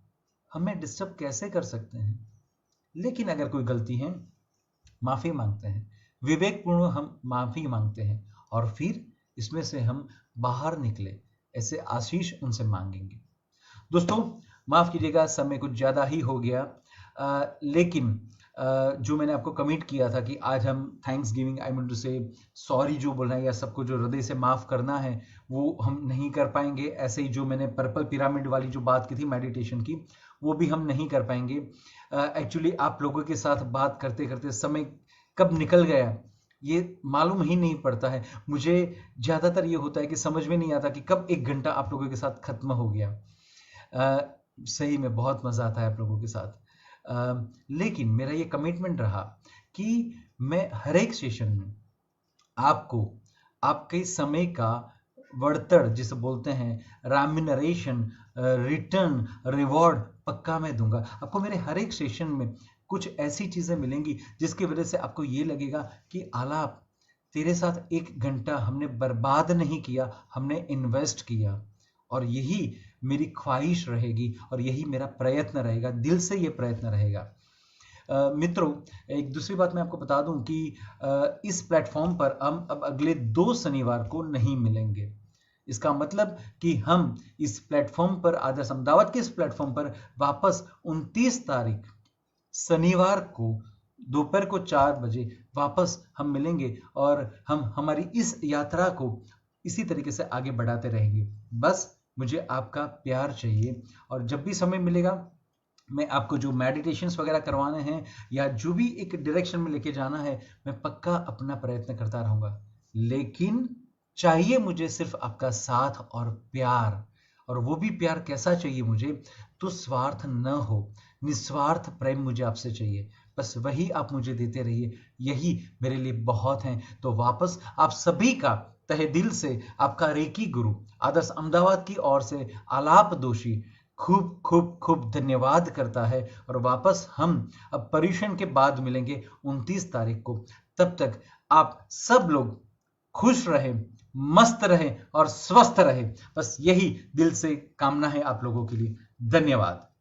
Speaker 1: हमें डिस्टर्ब कैसे कर सकते हैं? लेकिन अगर कोई गलती है, माफी मांगते हैं, विवेकपूर्ण हम माफी मांगते हैं, और फिर इसमें से हम बाहर निकले, ऐसे आशीष उनसे मांगेंगे। दोस्तों माफ कीजिएगा, समय कुछ ज्यादा ही हो गया, लेकिन जो मैंने आपको कमिट किया था कि आज हम thanksgiving, I mean to say sorry जो बोलना है या सबको जो हृदय से माफ करना है, वो हम नहीं कर पाएंगे। ऐसे ही जो मैंने पर्पल पिरामिड वाली जो बात की थी मेडिटेशन की, वो भी हम नहीं कर पाएंगे। एक्चुअली आप लोगों के साथ बात करते करते समय कब निकल गया ये मालूम ही नहीं पड़ता है। मुझे ज्यादातर ये होता है कि समझ में नहीं आता कि कब 1 घंटा आप लोगों के साथ खत्म हो गया। सही में बहुत मजा आता है आप लोगों के साथ। लेकिन मेरा ये कमिटमेंट रहा कि मैं हर एक सेशन में आपको आपके समय का वर्तर, जिसे बोलते हैं रेम्यूनरेशन, रिटर्न, रिवॉर्ड, पक्का मैं दूंगा आपको। मेरे हर एक सेशन में कुछ ऐसी चीजें मिलेंगी जिसकी वजह से आपको ये लगेगा कि आलाप, तेरे साथ 1 घंटा हमने बर्बाद नहीं किया, हमने इन्वेस्ट किया। और यही मेरी ख्वाहिश रहेगी और यही मेरा प्रयत्न रहेगा, दिल से ये प्रयत्न रहेगा। मित्रों, एक दूसरी बात मैं आपको बता दूं कि इस प्लेटफॉर्म पर हम अब अगले 2 शनिवार को नहीं मिलेंगे। इसका मतलब कि हम इस प्लेटफॉर्म पर, आदर्श अहमदाबाद के इस प्लेटफॉर्म पर वापस 29 तारीख शनिवार को दोपहर को 4 बजे वापस हम मिलेंगे, और हम हमारी इस यात्रा को इसी तरीके से आगे बढ़ाते रहेंगे। बस मुझे आपका प्यार चाहिए, और जब भी समय मिलेगा मैं आपको जो मेडिटेशंस वगैरह करवाने हैं या जो भी एक डायरेक्शन में लेके जाना है, मैं पक्का अपना प्रयत्न करता रहूंगा। लेकिन चाहिए मुझे सिर्फ आपका साथ और प्यार, और वो भी प्यार कैसा चाहिए मुझे, तो स्वार्थ न हो, निस्वार्थ प्रेम मुझे आपसे चाहिए। बस वही आप मुझे देते रहिए, यही मेरे लिए बहुत है। तो वापस आप सभी का तहे दिल से आपका रेकी गुरु आदर्श अहमदाबाद की ओर से आलाप दोषी खूब खूब खूब धन्यवाद करता है। और वापस हम अब पर्यूषण के बाद मिलेंगे 29 तारीख को। तब तक आप सब लोग खुश रहें, मस्त रहें और स्वस्थ रहें। बस यही दिल से कामना है आप लोगों के लिए। धन्यवाद।